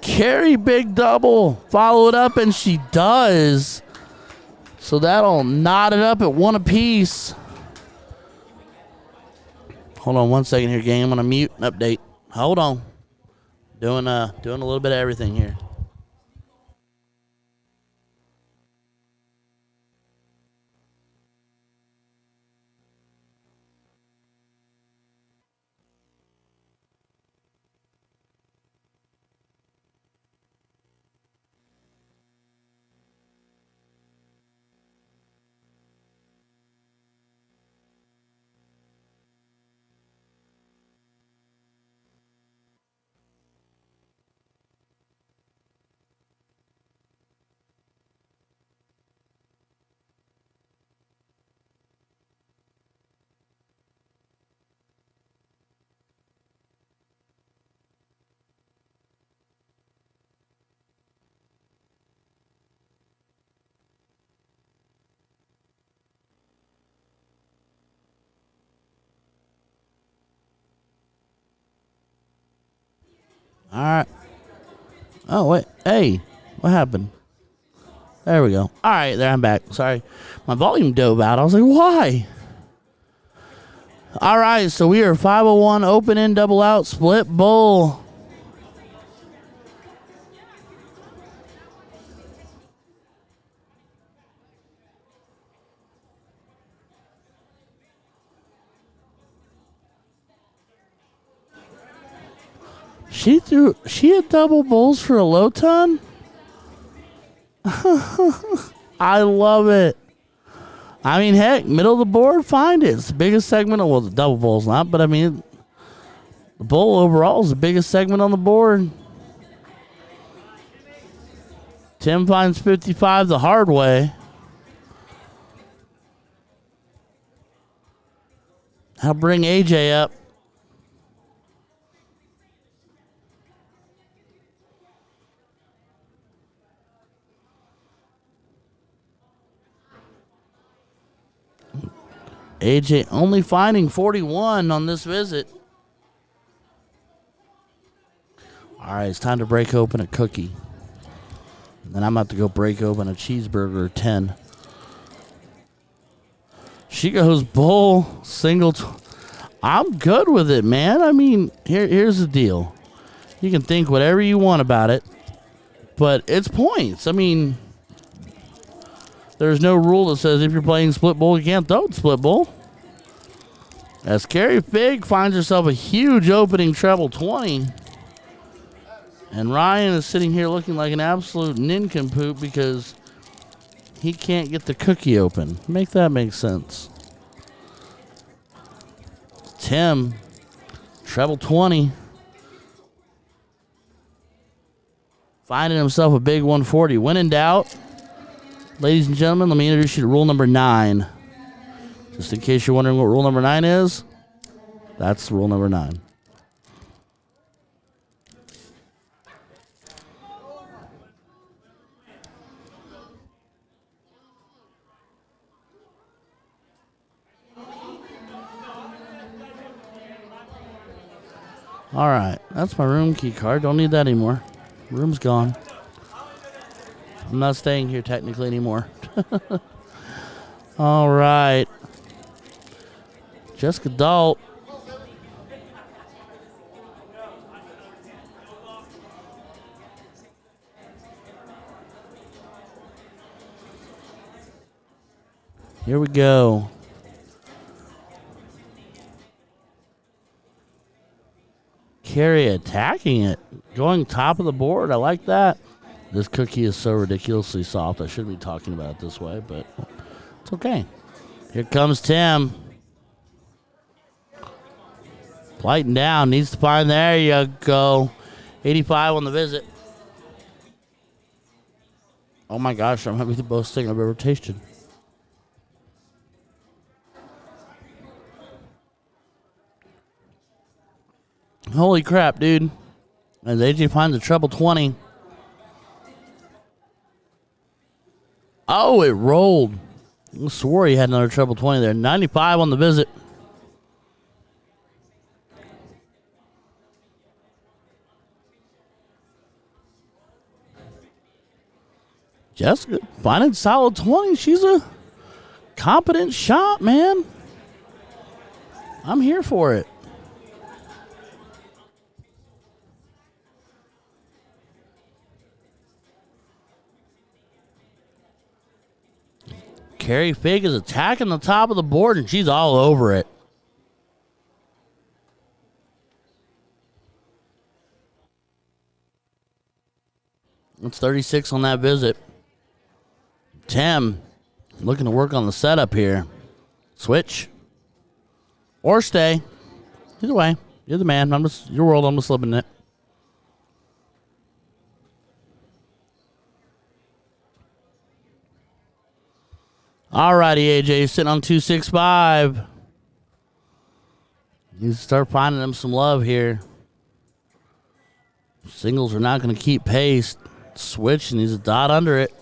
Carry big double. Follow it up, and she does. So that'll knot it up at 1 apiece. Hold on 1 second here, gang. I'm going to mute and update. Hold on. Doing a little bit of everything here. All right. Oh, wait. Hey, what happened? There we go. All right, there, I'm back. Sorry. My volume dove out. I was like, why? All right, so we are 501, open in, double out, split bowl. She had double bowls for a low ton? I love it. I mean, heck, middle of the board, find it. It's the biggest segment. Well, the double bowl's not, but I mean, the bowl overall is the biggest segment on the board. Tim finds 55 the hard way. I'll bring AJ up. AJ only finding 41 on this visit. All right, it's time to break open a cookie. And then I'm about to go break open a cheeseburger or 10. She goes bowl, single. I'm good with it, man. I mean, here's the deal. You can think whatever you want about it, but it's points. I mean, there's no rule that says if you're playing split bowl, you can't throw it split bowl. As Carrie Fig finds herself a huge opening treble 20. And Ryan is sitting here looking like an absolute nincompoop because he can't get the cookie open. Make that make sense. Tim, treble 20. Finding himself a big 140. When in doubt, ladies and gentlemen, let me introduce you to rule number 9. Just in case you're wondering what rule number 9 is, that's rule number 9. All right, that's my room key card. Don't need that anymore. Room's gone. I'm not staying here technically anymore. All right. Jessica Dalt. Here we go. Carrie attacking it. Going top of the board. I like that. This cookie is so ridiculously soft. I shouldn't be talking about it this way, but it's okay. Here comes Tim. Lighting down. Needs to find. There you go. 85 on the visit. Oh my gosh, that might be the best thing I've ever tasted. Holy crap, dude. As AJ finds a treble 20. Oh, it rolled. I swore he had another treble 20 there. 95 on the visit. Jessica finding solid 20. She's a competent shot, man. I'm here for it. Carrie Fig is attacking the top of the board, and she's all over it. It's 36 on that visit. Tim looking to work on the setup here. Switch. Or stay. Either way. You're the man. I'm just your world. I'm just living in it. Alrighty, AJ, sitting on 265. You start finding them some love here. Singles are not going to keep pace. Switch, and he's a dot under it.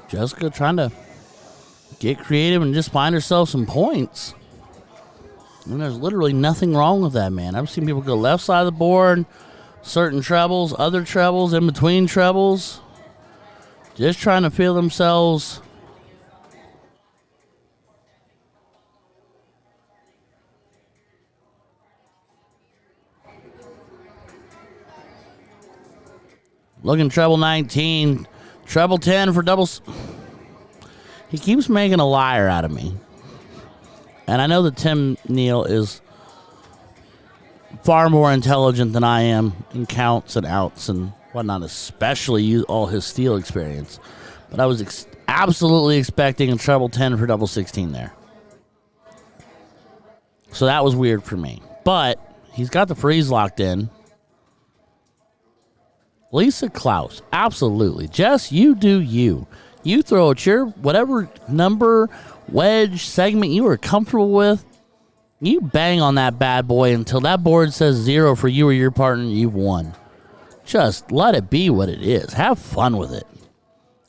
Jessica trying to get creative and just find herself some points. And there's literally nothing wrong with that, man. I've seen people go left side of the board, certain trebles, other trebles, in between trebles. Just trying to feel themselves. Looking treble 19. Treble 10 for doubles. He keeps making a liar out of me. And I know that Tim Neal is far more intelligent than I am in counts and outs and whatnot, especially all his steel experience. But I was absolutely expecting a treble 10 for double 16 there. So that was weird for me. But he's got the freeze locked in. Lisa Klaus, absolutely. Jess, you do you. You throw at your whatever number, wedge, segment you are comfortable with. You bang on that bad boy until that board says 0 for you or your partner, you've won. Just let it be what it is. Have fun with it.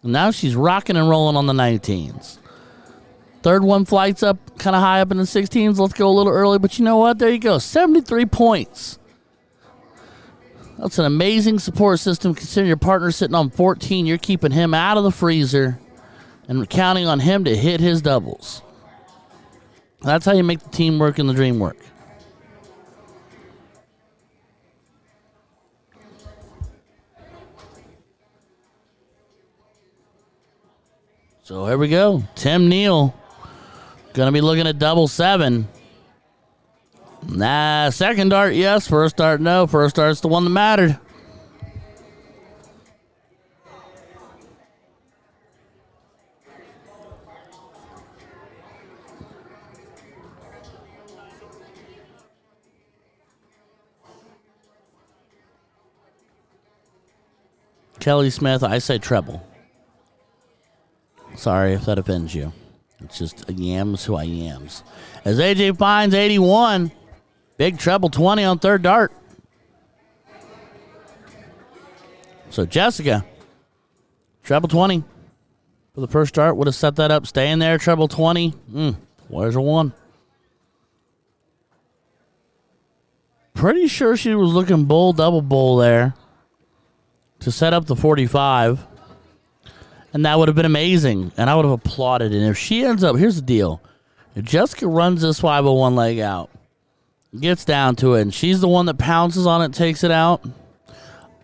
And now she's rocking and rolling on the 19s. Third one flights up kind of high up in the 16s. Let's go a little early, but you know what? There you go. 73 points. That's an amazing support system considering your partner's sitting on 14. You're keeping him out of the freezer and counting on him to hit his doubles. That's how you make the team work and the dream work. So here we go. Tim Neal going to be looking at double 7. Nah, second dart, yes. First dart, no. First dart's the one that mattered. Kelly Smith, I say treble. Sorry if that offends you. It's just a yams who I yams. As AJ finds 81. Big treble 20 on third dart. So Jessica, treble 20 for the first dart. Would have set that up. Staying there, treble 20. Where's a 1? Pretty sure she was looking bull, double bull there to set up the 45. And that would have been amazing. And I would have applauded. And if she ends up, here's the deal. If Jessica runs this 501 leg out, gets down to it, and she's the one that pounces on it, takes it out,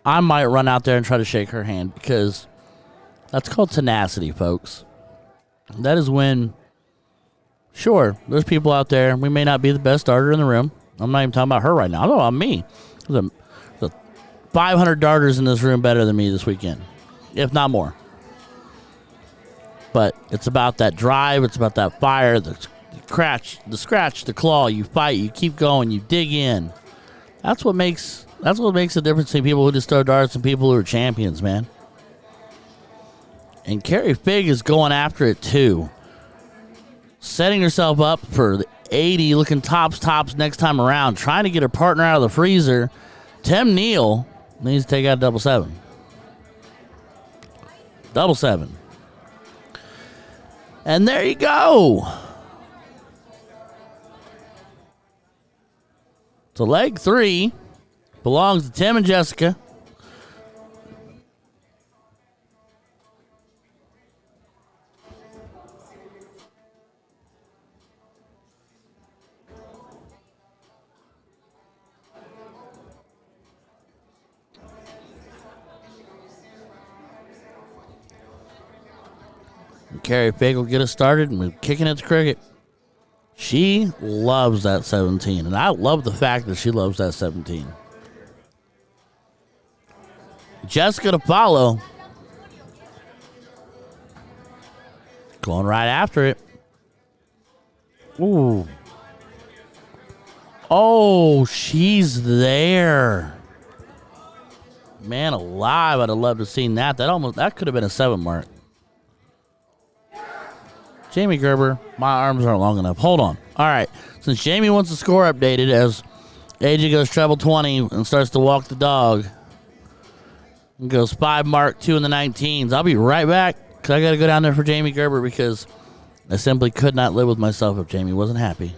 I might run out there and try to shake her hand because that's called tenacity, folks. That is when, sure, there's people out there. We may not be the best darter in the room. I'm not even talking about her right now. I'm talking about me. There's 500 darters in this room better than me this weekend, if not more. But it's about that drive. It's about that fire, the scratch, the claw. You fight, you keep going, you dig in. That's what makes the difference between people who just throw darts and people who are champions, man. And Carrie Fig is going after it, too. Setting herself up for the 80, looking tops next time around. Trying to get her partner out of the freezer. Tim Neal needs to take out double seven. Double seven. And there you go. So leg 3 belongs to Tim and Jessica. Carrie Fig will get us started, and we're kicking it to cricket. She loves that 17, and I love the fact that she loves that 17. Jessica to follow. Going right after it. Ooh. Oh, she's there. Man alive, I'd have loved to have seen that. That could have been a 7 mark. Jamie Gerber, my arms aren't long enough. Hold on. All right. Since Jamie wants the score updated as AJ goes treble 20 and starts to walk the dog and goes 5 mark, 2 in the 19s. I'll be right back because I got to go down there for Jamie Gerber because I simply could not live with myself if Jamie wasn't happy.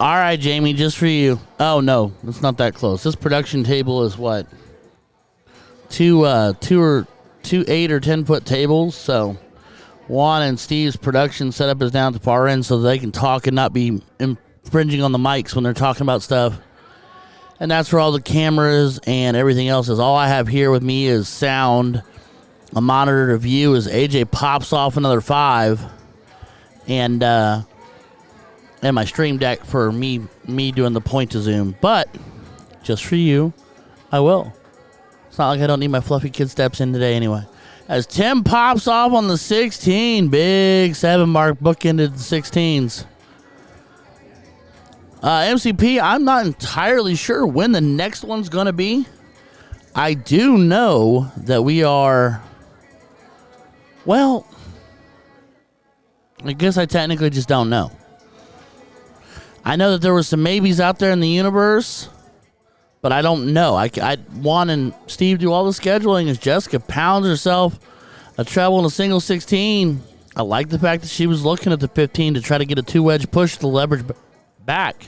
All right, Jamie, just for you. Oh, no, it's not that close. This production table is what? Two 8 or 10-foot tables. So Juan and Steve's production setup is down at the far end so they can talk and not be infringing on the mics when they're talking about stuff. And that's where all the cameras and everything else is. All I have here with me is sound, a monitor to view as AJ pops off another 5, and my stream deck for me doing the point to zoom. But just for you, I will. It's not like I don't need my fluffy kid steps in today anyway. As Tim pops off on the 16, big 7 mark, bookended the 16s. MCP, I'm not entirely sure when the next one's going to be. I do know that we are, well, I guess I technically just don't know. I know that there were some maybes out there in the universe, but I don't know. Juan and Steve do all the scheduling as Jessica pounds herself a treble and a single 16. I like the fact that she was looking at the 15 to try to get a 2-wedge push to leverage back.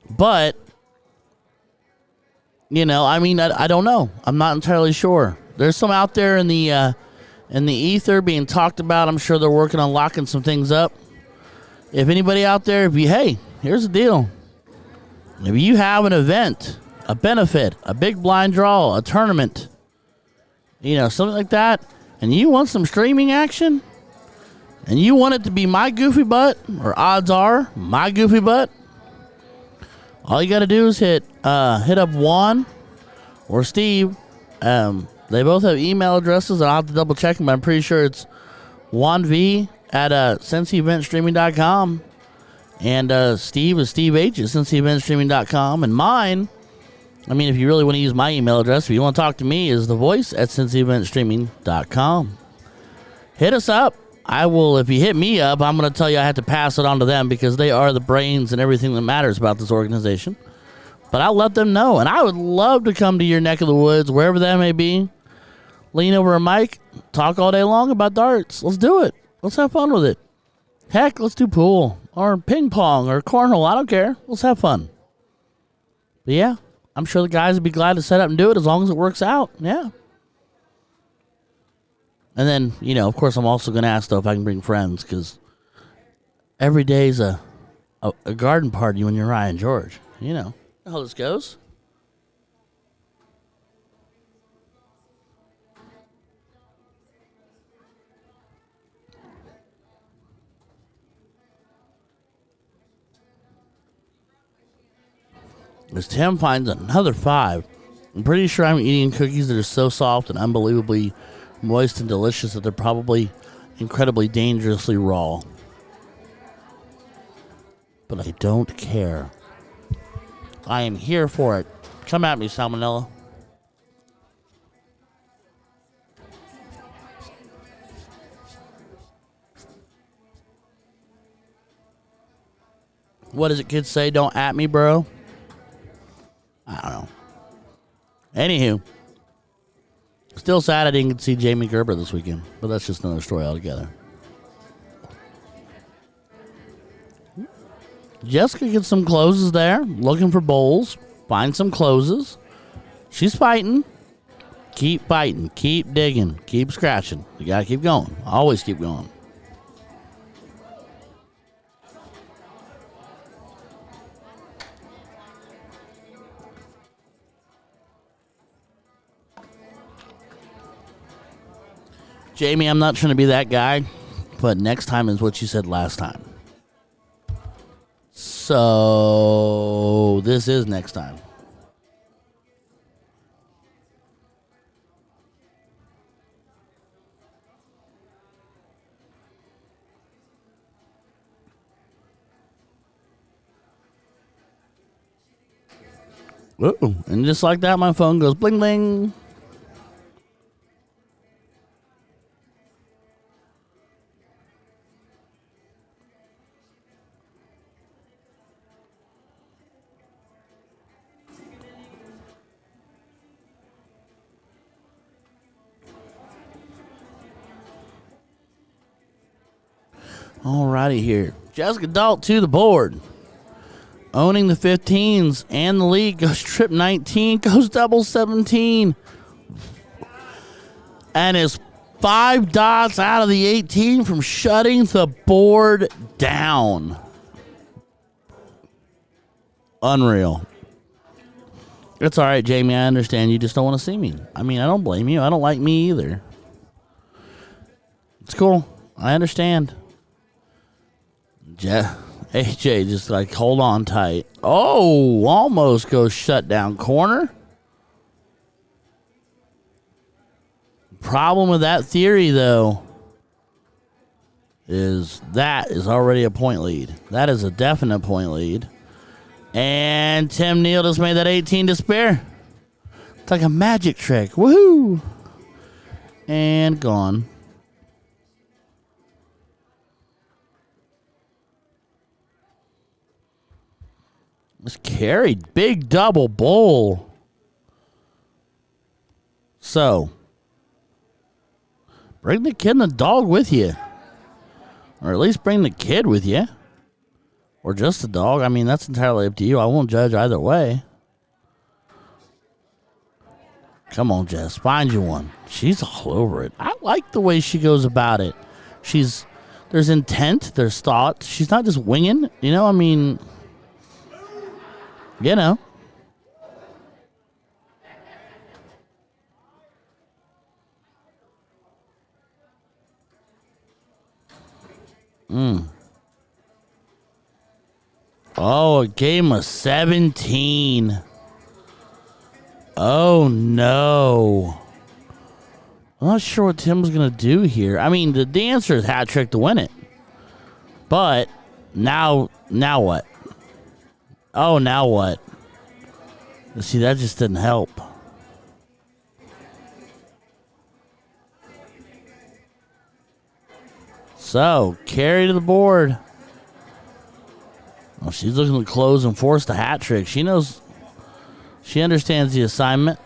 But, I don't know. I'm not entirely sure. There's some out there in the ether being talked about. I'm sure they're working on locking some things up. If anybody out there, hey, here's the deal. If you have an event, a benefit, a big blind draw, a tournament, something like that, and you want some streaming action, and you want it to be my goofy butt, or odds are my goofy butt, all you got to do is hit up Juan or Steve. They both have email addresses, and I'll have to double check them, but I'm pretty sure it's JuanV at CincyEventStreaming.com, and Steve is Steve H at CincyEventStreaming.com, and mine, if you really want to use my email address, if you want to talk to me, is thevoice at CincyEventStreaming.com. Hit us up. I will, if you hit me up, I'm going to tell you I have to pass it on to them because they are the brains and everything that matters about this organization. But I'll let them know, and I would love to come to your neck of the woods, wherever that may be, lean over a mic, talk all day long about darts. Let's do it. Let's have fun with it. Heck, let's do pool or ping pong or cornhole. I don't care. Let's have fun. But yeah, I'm sure the guys would be glad to set up and do it as long as it works out. Yeah. And then, of course, I'm also going to ask, though, if I can bring friends, because Every day's a garden party when you're Ryan George. You know how this goes. As Tim finds another 5. I'm pretty sure I'm eating cookies that are so soft and unbelievably moist and delicious that they're probably incredibly dangerously raw. But I don't care. I am here for it. Come at me, Salmonella. What does it kids say? Don't at me, bro. I don't know. Anywho, still sad I didn't get to see Jamie Gerber this weekend, but that's just another story altogether. Jessica gets some closes there, looking for bowls, find some closes. She's fighting. Keep fighting, keep digging, keep scratching. You gotta keep going. Always keep going. Jamie, I'm not trying to be that guy, but next time is what you said last time. So, this is next time. Ooh, and just like that, my phone goes bling bling. Alrighty here. Jessica Dalt to the board. Owning the 15s and the lead. Goes trip 19. Goes double 17. And is 5 dots out of the 18 from shutting the board down. Unreal. It's alright, Jamie. I understand. You just don't want to see me. I mean, I don't blame you. I don't like me either. It's cool. I understand. AJ just like, hold on tight. Oh, almost goes shut down corner. Problem with that theory, though, is that is already a point lead. That is a definite point lead. And Tim Neal just made that 18 to spare. It's like a magic trick. Woohoo! And gone. Just carried. Big double bowl. So, bring the kid and the dog with you. Or at least bring the kid with you. Or just the dog. I mean, that's entirely up to you. I won't judge either way. Come on, Jess. Find you one. She's all over it. I like the way she goes about it. There's intent. There's thought. She's not just winging. You know, I mean... You know. Oh, a game of 17. Oh, no. I'm not sure what Tim's going to do here. I mean, the answer is hat trick to win it. But now what? Oh, now what? See, that just didn't help. So, carry to the board. Oh, she's looking to close and force the hat trick. She knows, she understands the assignment.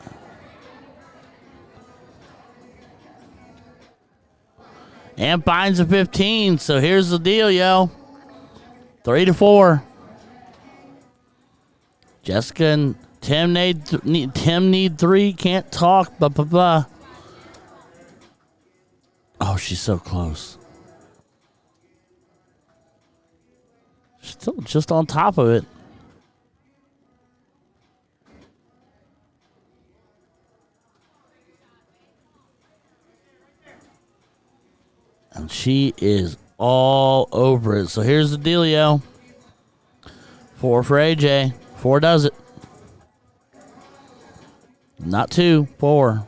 And finds a 15. So here's the deal, yo. 3-4. Jessica and Tim need 3. Can't talk. Blah, blah, blah. Oh, she's so close. Still just on top of it. And she is all over it. So here's the dealio. 4 for AJ. 4 does it. Not 2, 4.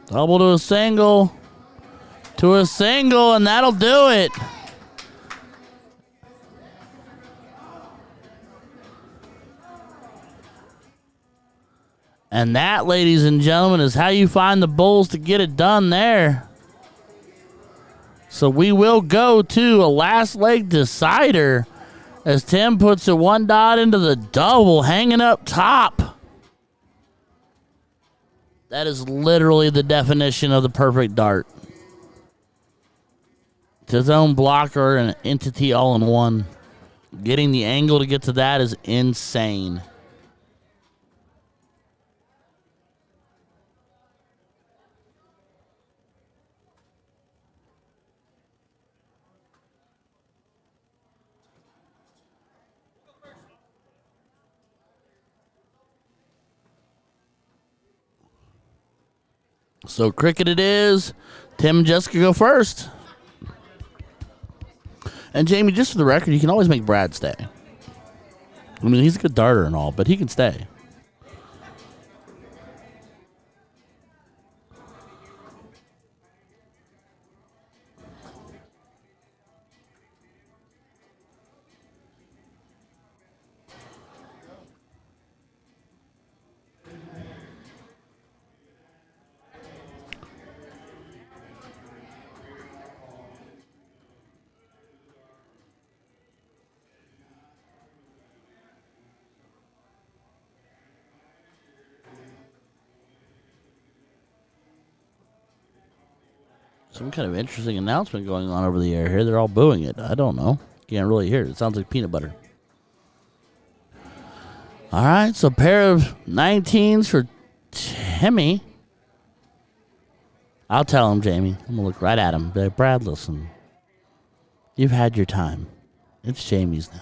Double to a single. To a single, and that'll do it. And that, ladies and gentlemen, is how you find the Bulls to get it done there. So we will go to a last leg decider as Tim puts a 1 dot into the double, hanging up top. That is literally the definition of the perfect dart. It's his own blocker and an entity all in one. Getting the angle to get to that is insane. So cricket it is. Tim and Jessica go first. And Jamie, just for the record, you can always make Brad stay. I mean, he's a good darter and all, but he can stay. Some kind of interesting announcement going on over the air here. They're all booing it. I don't know. Can't really hear it. It sounds like peanut butter. All right, so pair of 19s for Timmy. I'll tell him, Jamie. I'm going to look right at him. Be like, Brad, listen. You've had your time. It's Jamie's now.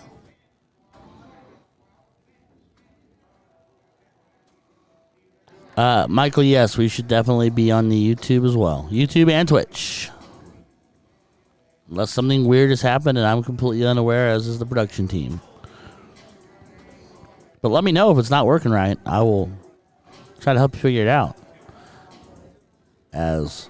Michael, yes, we should definitely be on the YouTube as well. YouTube and Twitch. Unless something weird has happened and I'm completely unaware, as is the production team. But let me know if it's not working right. I will try to help you figure it out. As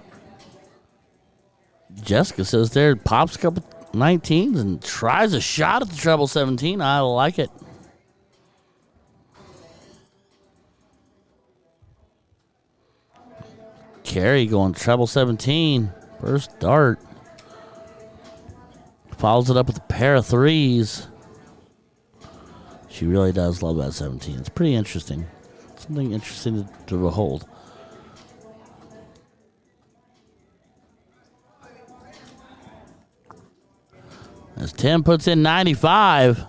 Jessica says there, pops a couple 19s and tries a shot at the treble 17. I like it. Carey going treble 17. First dart. Follows it up with a pair of 3s. She really does love that 17. It's pretty interesting. Something interesting to behold. As Tim puts in 95.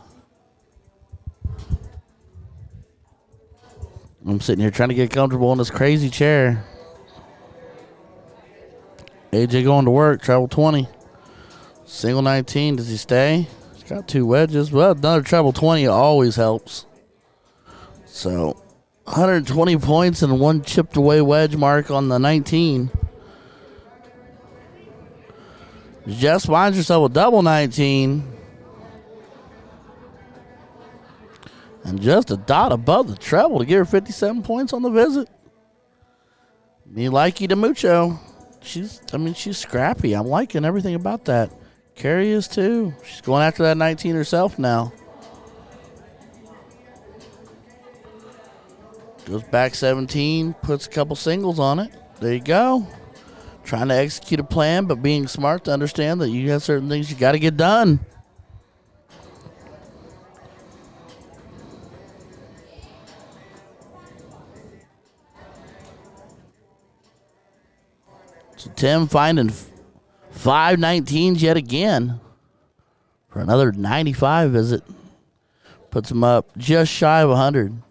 I'm sitting here trying to get comfortable in this crazy chair. AJ going to work, treble 20. Single 19, does he stay? He's got 2 wedges. Well, another treble 20 always helps. So, 120 points and 1 chipped away wedge mark on the 19. Jess finds herself a double 19. And just a dot above the treble to give her 57 points on the visit. Me likey to mucho. She's scrappy. I'm liking everything about that. Carey is too. She's going after that 19 herself now. Goes back 17, puts a couple singles on it. There you go. Trying to execute a plan, but being smart to understand that you have certain things you got to get done. So Tim finding 5 19s yet again for another 95 visit. Puts him up just shy of 100.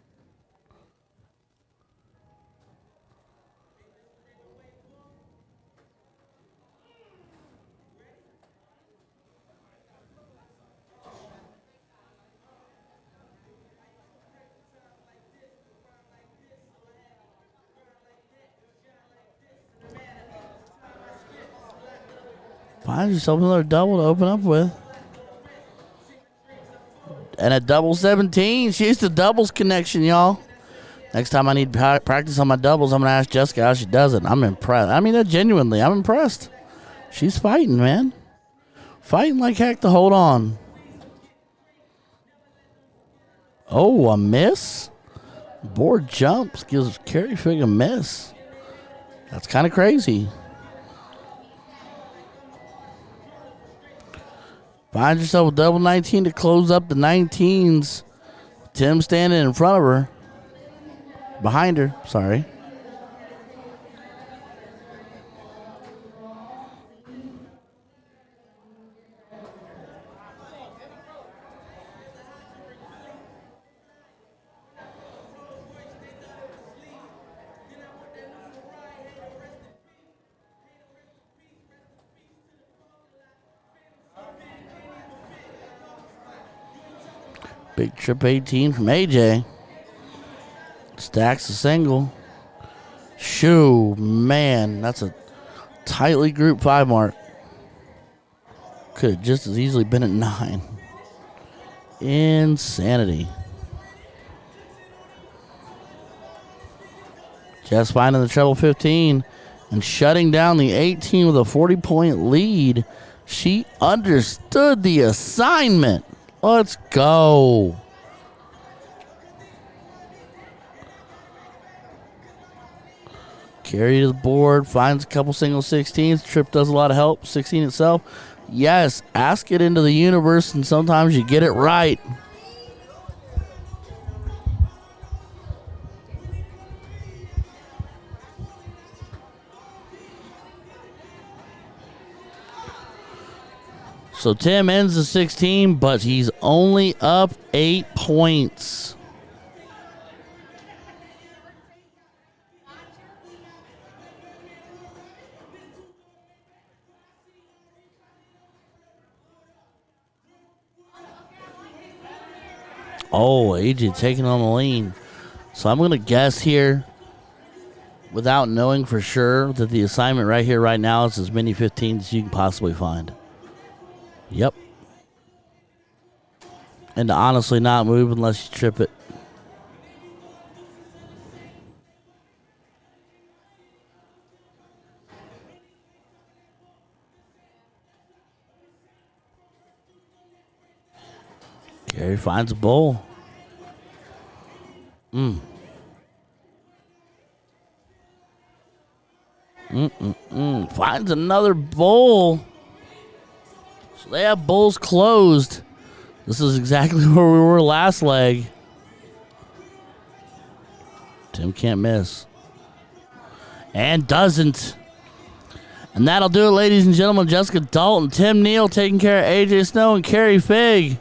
Find yourself another double to open up with. And a double 17. She's the doubles connection, y'all. Next time I need practice on my doubles, I'm going to ask Jessica how she does it. I'm impressed. I mean, genuinely, I'm impressed. She's fighting, man. Fighting like heck to hold on. Oh, a miss. Board jumps. Gives Carrie Fig a miss. That's kind of crazy. Find yourself a double 19 to close up the 19s. Tim standing in front of her. Behind her, sorry. Big trip 18 from AJ. Stacks a single. Shoo, man, that's a tightly grouped 5 mark. Could have just as easily been at 9. Insanity. Just finding the treble 15 and shutting down the 18 with a 40-point lead. She understood the assignment. Let's go. Carry to the board, finds a couple single 16s. Trip does a lot of help. 16 itself. Yes, ask it into the universe, and sometimes you get it right. So Tim ends the 16, but he's only up 8 points. Oh, AJ taking on the lean. So I'm going to guess here, without knowing for sure, that the assignment right here, right now, is as many 15s as you can possibly find. Yep. And to honestly not move unless you trip it. Gary finds a bowl. Finds another bowl. So they have bowls closed. This is exactly where we were last leg. Tim can't miss. And doesn't. And that'll do it, ladies and gentlemen. Jessica Dalton, Tim Neal taking care of AJ Snow and Carrie Fig.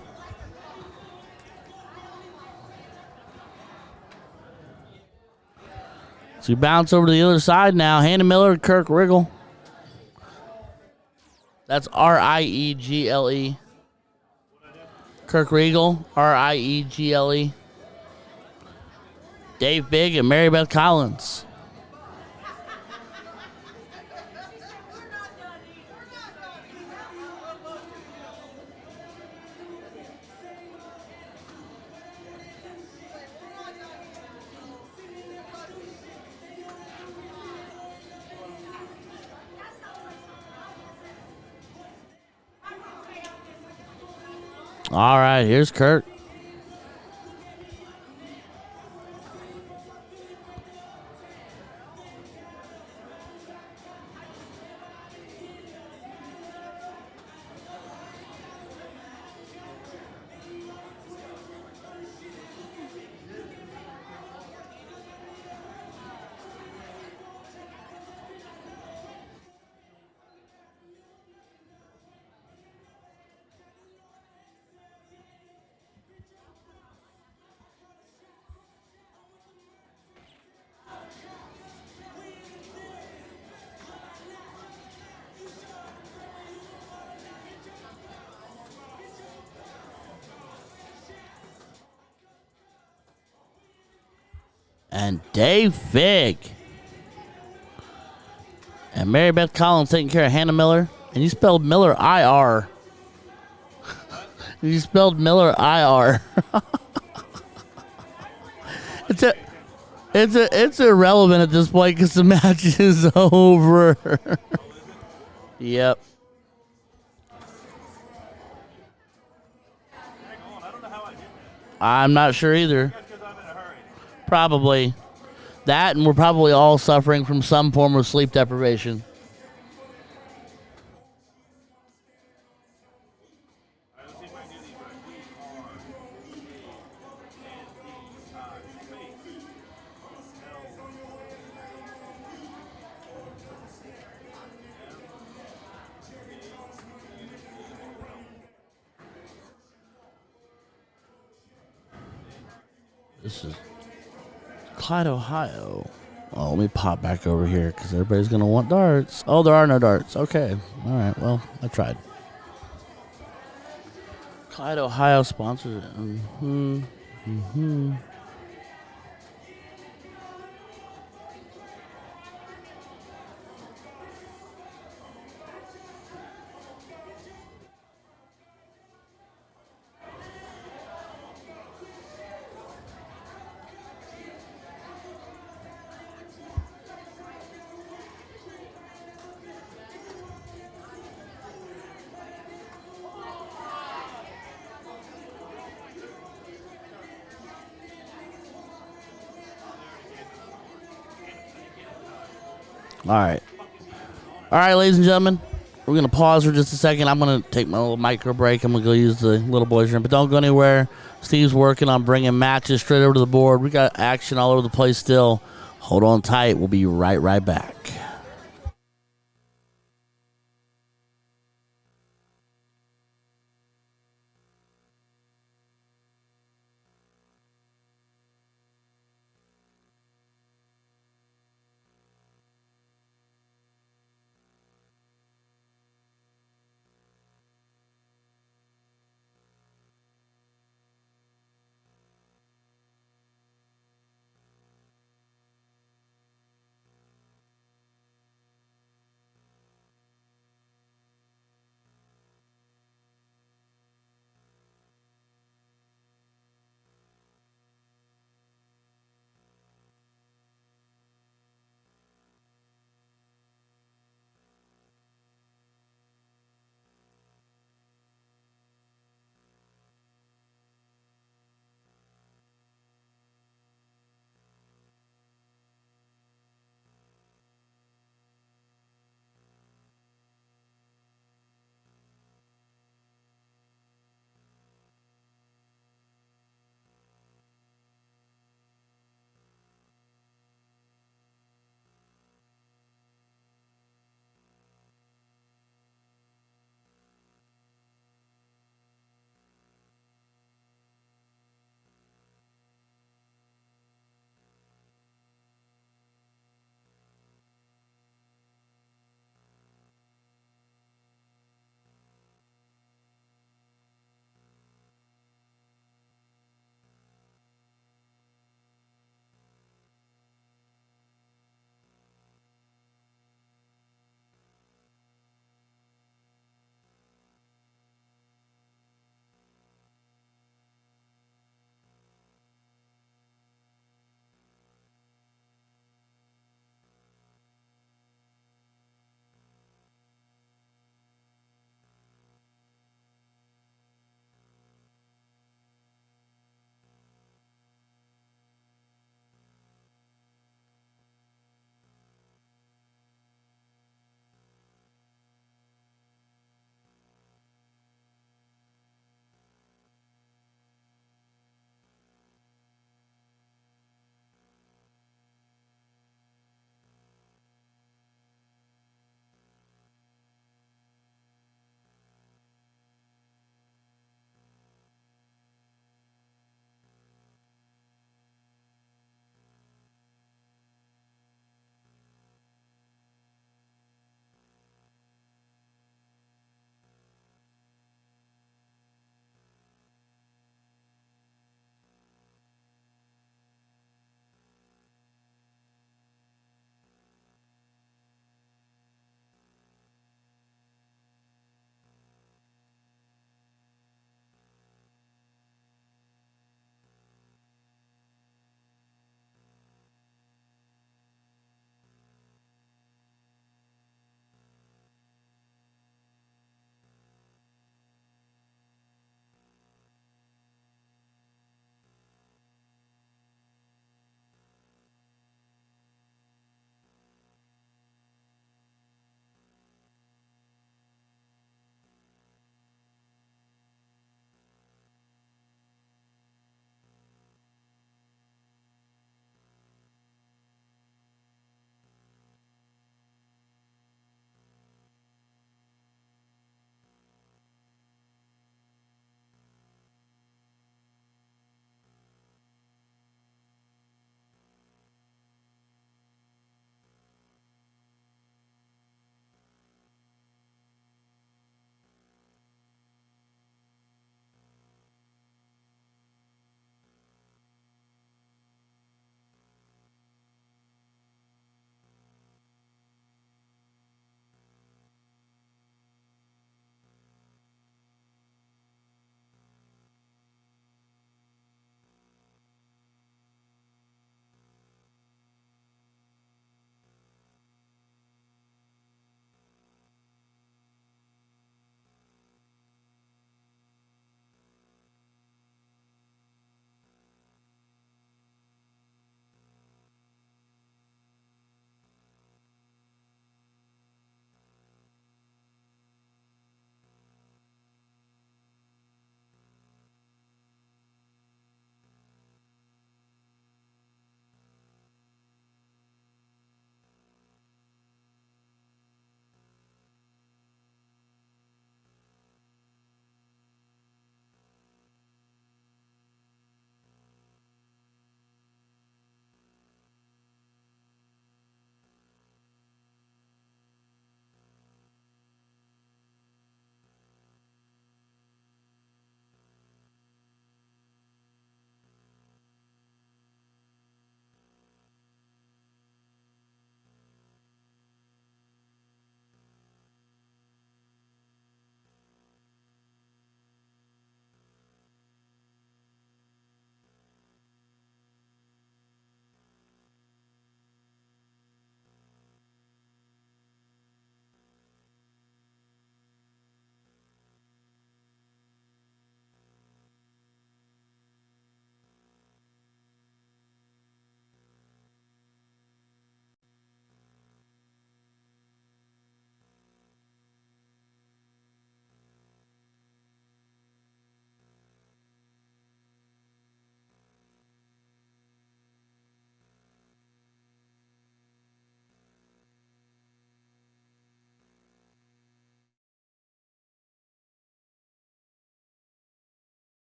So we bounce over to the other side now. Hannah Miller, Kirk Riggle. That's R-I-E-G-L-E. Kirk Riggle, R-I-E-G-L-E. Dave Big and Mary Beth Collins. All right, here's Kurt. And Dave Fig. And Mary Beth Collins taking care of Hannah Miller. And you spelled Miller IR. You spelled Miller IR. It's irrelevant at this point because the match is over. Yep. I'm not sure either. Probably. That, and we're probably all suffering from some form of sleep deprivation. This is Clyde, Ohio. Oh, let me pop back over here because everybody's going to want darts. Oh, there are no darts. Okay. All right. Well, I tried. Clyde, Ohio sponsors it. All right. All right, ladies and gentlemen. We're going to pause for just a second. I'm going to take my little micro break. I'm going to go use the little boys' room. But don't go anywhere. Steve's working on bringing matches straight over to the board. We got action all over the place still. Hold on tight. We'll be right back.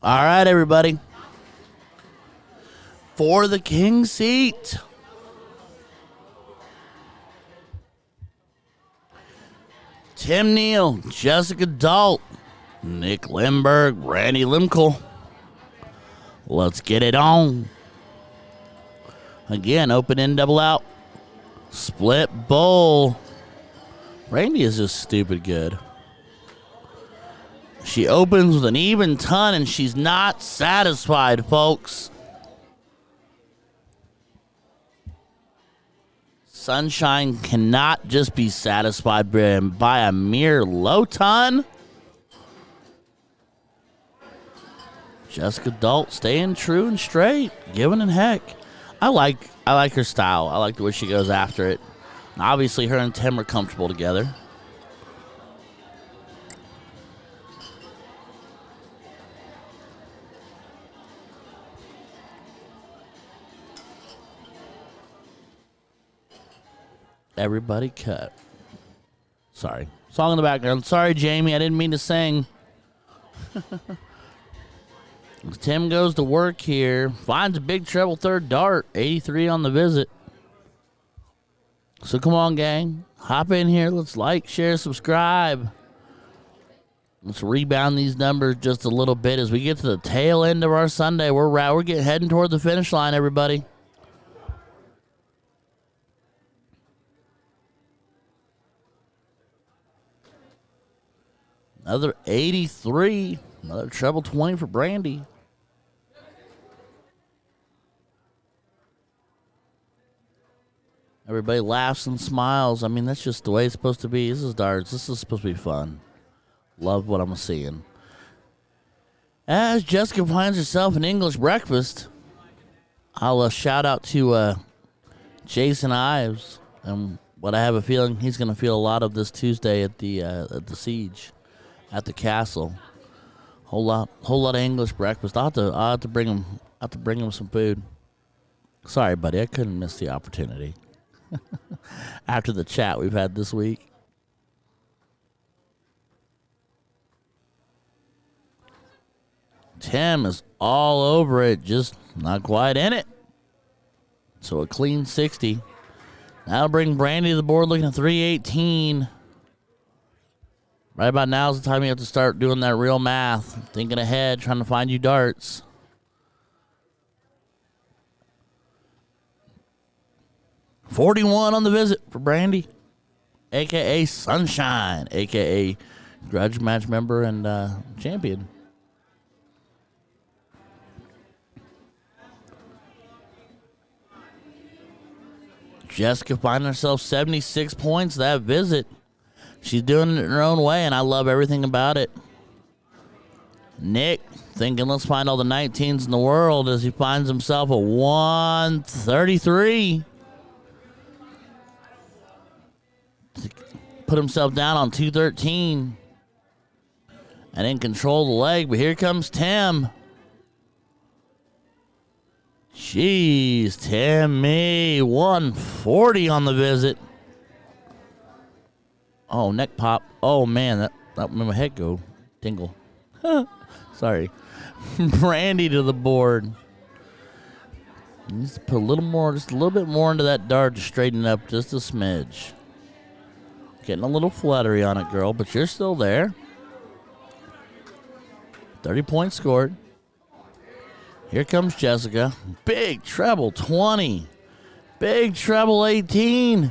All right, everybody. For the king seat. Tim Neal, Jessica Dalt, Nick Limberg, Randy Limkel. Let's get it on. Again, open in, double out. Split bowl. Randy is just stupid good. She opens with an even ton, and she's not satisfied, folks. Sunshine cannot just be satisfied by a mere low ton. Jessica Dalt staying true and straight, giving it heck. I like her style. I like the way she goes after it. And obviously, her and Tim are comfortable together. Everybody cut. Sorry. Song in the background. Sorry, Jamie. I didn't mean to sing. Tim goes to work here. Finds a big treble third dart. 83 on the visit. So come on, gang. Hop in here. Let's like, share, subscribe. Let's rebound these numbers just a little bit as we get to the tail end of our Sunday. We're getting heading toward the finish line, everybody. Another 83. Another treble 20 for Brandy. Everybody laughs and smiles. I mean, that's just the way it's supposed to be. This is darts. This is supposed to be fun. Love what I'm seeing. As Jessica finds herself an English breakfast, I'll shout out to Jason Ives. But I have a feeling he's going to feel a lot of this Tuesday at the Siege, at the castle. Whole lot of English breakfast. I'll have to bring him some food. Sorry, buddy, I couldn't miss the opportunity. After the chat we've had this week. Tim is all over it, just not quite in it. So a clean 60. That'll bring Brandy to the board looking at 318. Right about now is the time you have to start doing that real math. Thinking ahead, trying to find you darts. $41 on the visit for Brandy, a.k.a. Sunshine, a.k.a. Grudge Match member and champion. Jessica finding herself 76 points that visit. She's doing it in her own way, and I love everything about it. Nick thinking, let's find all the 19s in the world as he finds himself a 133. Put himself down on 213. And in control of the leg, but here comes Tim. Jeez, Timmy, 140 on the visit. Oh, neck pop. Oh, man, that made my head go tingle. Sorry. Brandy to the board. Needs to put a little more, just a little bit more into that dart to straighten it up just a smidge. Getting a little fluttery on it, girl, but you're still there. 30 points scored. Here comes Jessica. Big treble 20. Big treble 18.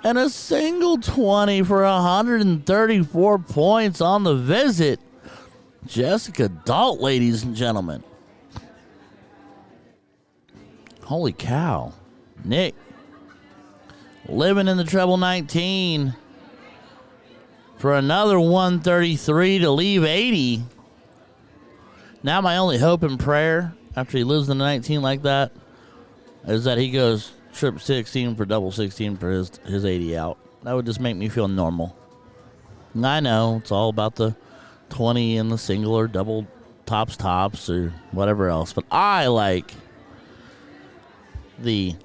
And a single 20 for 134 points on the visit. Jessica Dalt, ladies and gentlemen. Holy cow. Nick living in the treble 19 for another 133 to leave 80. Now my only hope and prayer after he lives in the 19 like that is that he goes trip 16 for double 16 for his 80 out. That would just make me feel normal. And I know it's all about the 20 and the single or double tops or whatever else, but I like the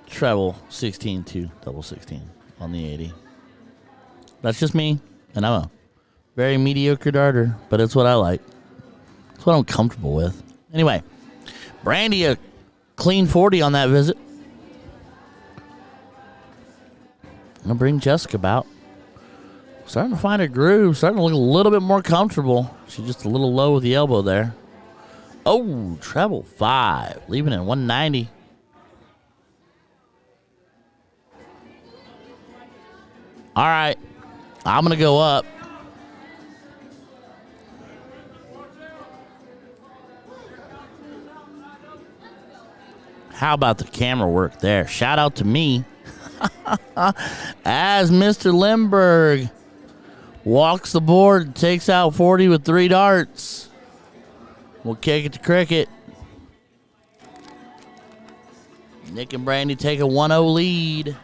treble 16 to double 16 on the 80. That's just me, and I'm a very mediocre darter, but it's what I like. That's what I'm comfortable with. Anyway, Brandy, a clean 40 on that visit. I'm going to bring Jessica about. Starting to find her groove. Starting to look a little bit more comfortable. She's just a little low with the elbow there. Oh, treble 5. Leaving it at 190. All right. I'm going to go up. How about the camera work there? Shout out to me. As Mr. Limburg walks the board, takes out 40 with 3 darts. We'll kick it to cricket. Nick and Brandy take a 1-0 lead.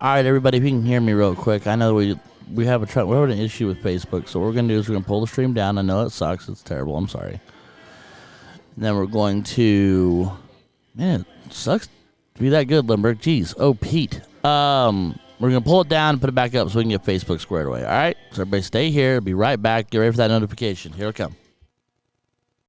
All right, everybody, if you can hear me real quick, I know we have we're having an issue with Facebook, so what we're gonna do is we're gonna pull the stream down. I know it sucks, it's terrible. I'm sorry. And then we're going to, man, it sucks to be that good, Limburg. Jeez, oh Pete. We're gonna pull it down and put it back up so we can get Facebook squared away. All right, so everybody stay here. Be right back. Get ready for that notification. Here it comes.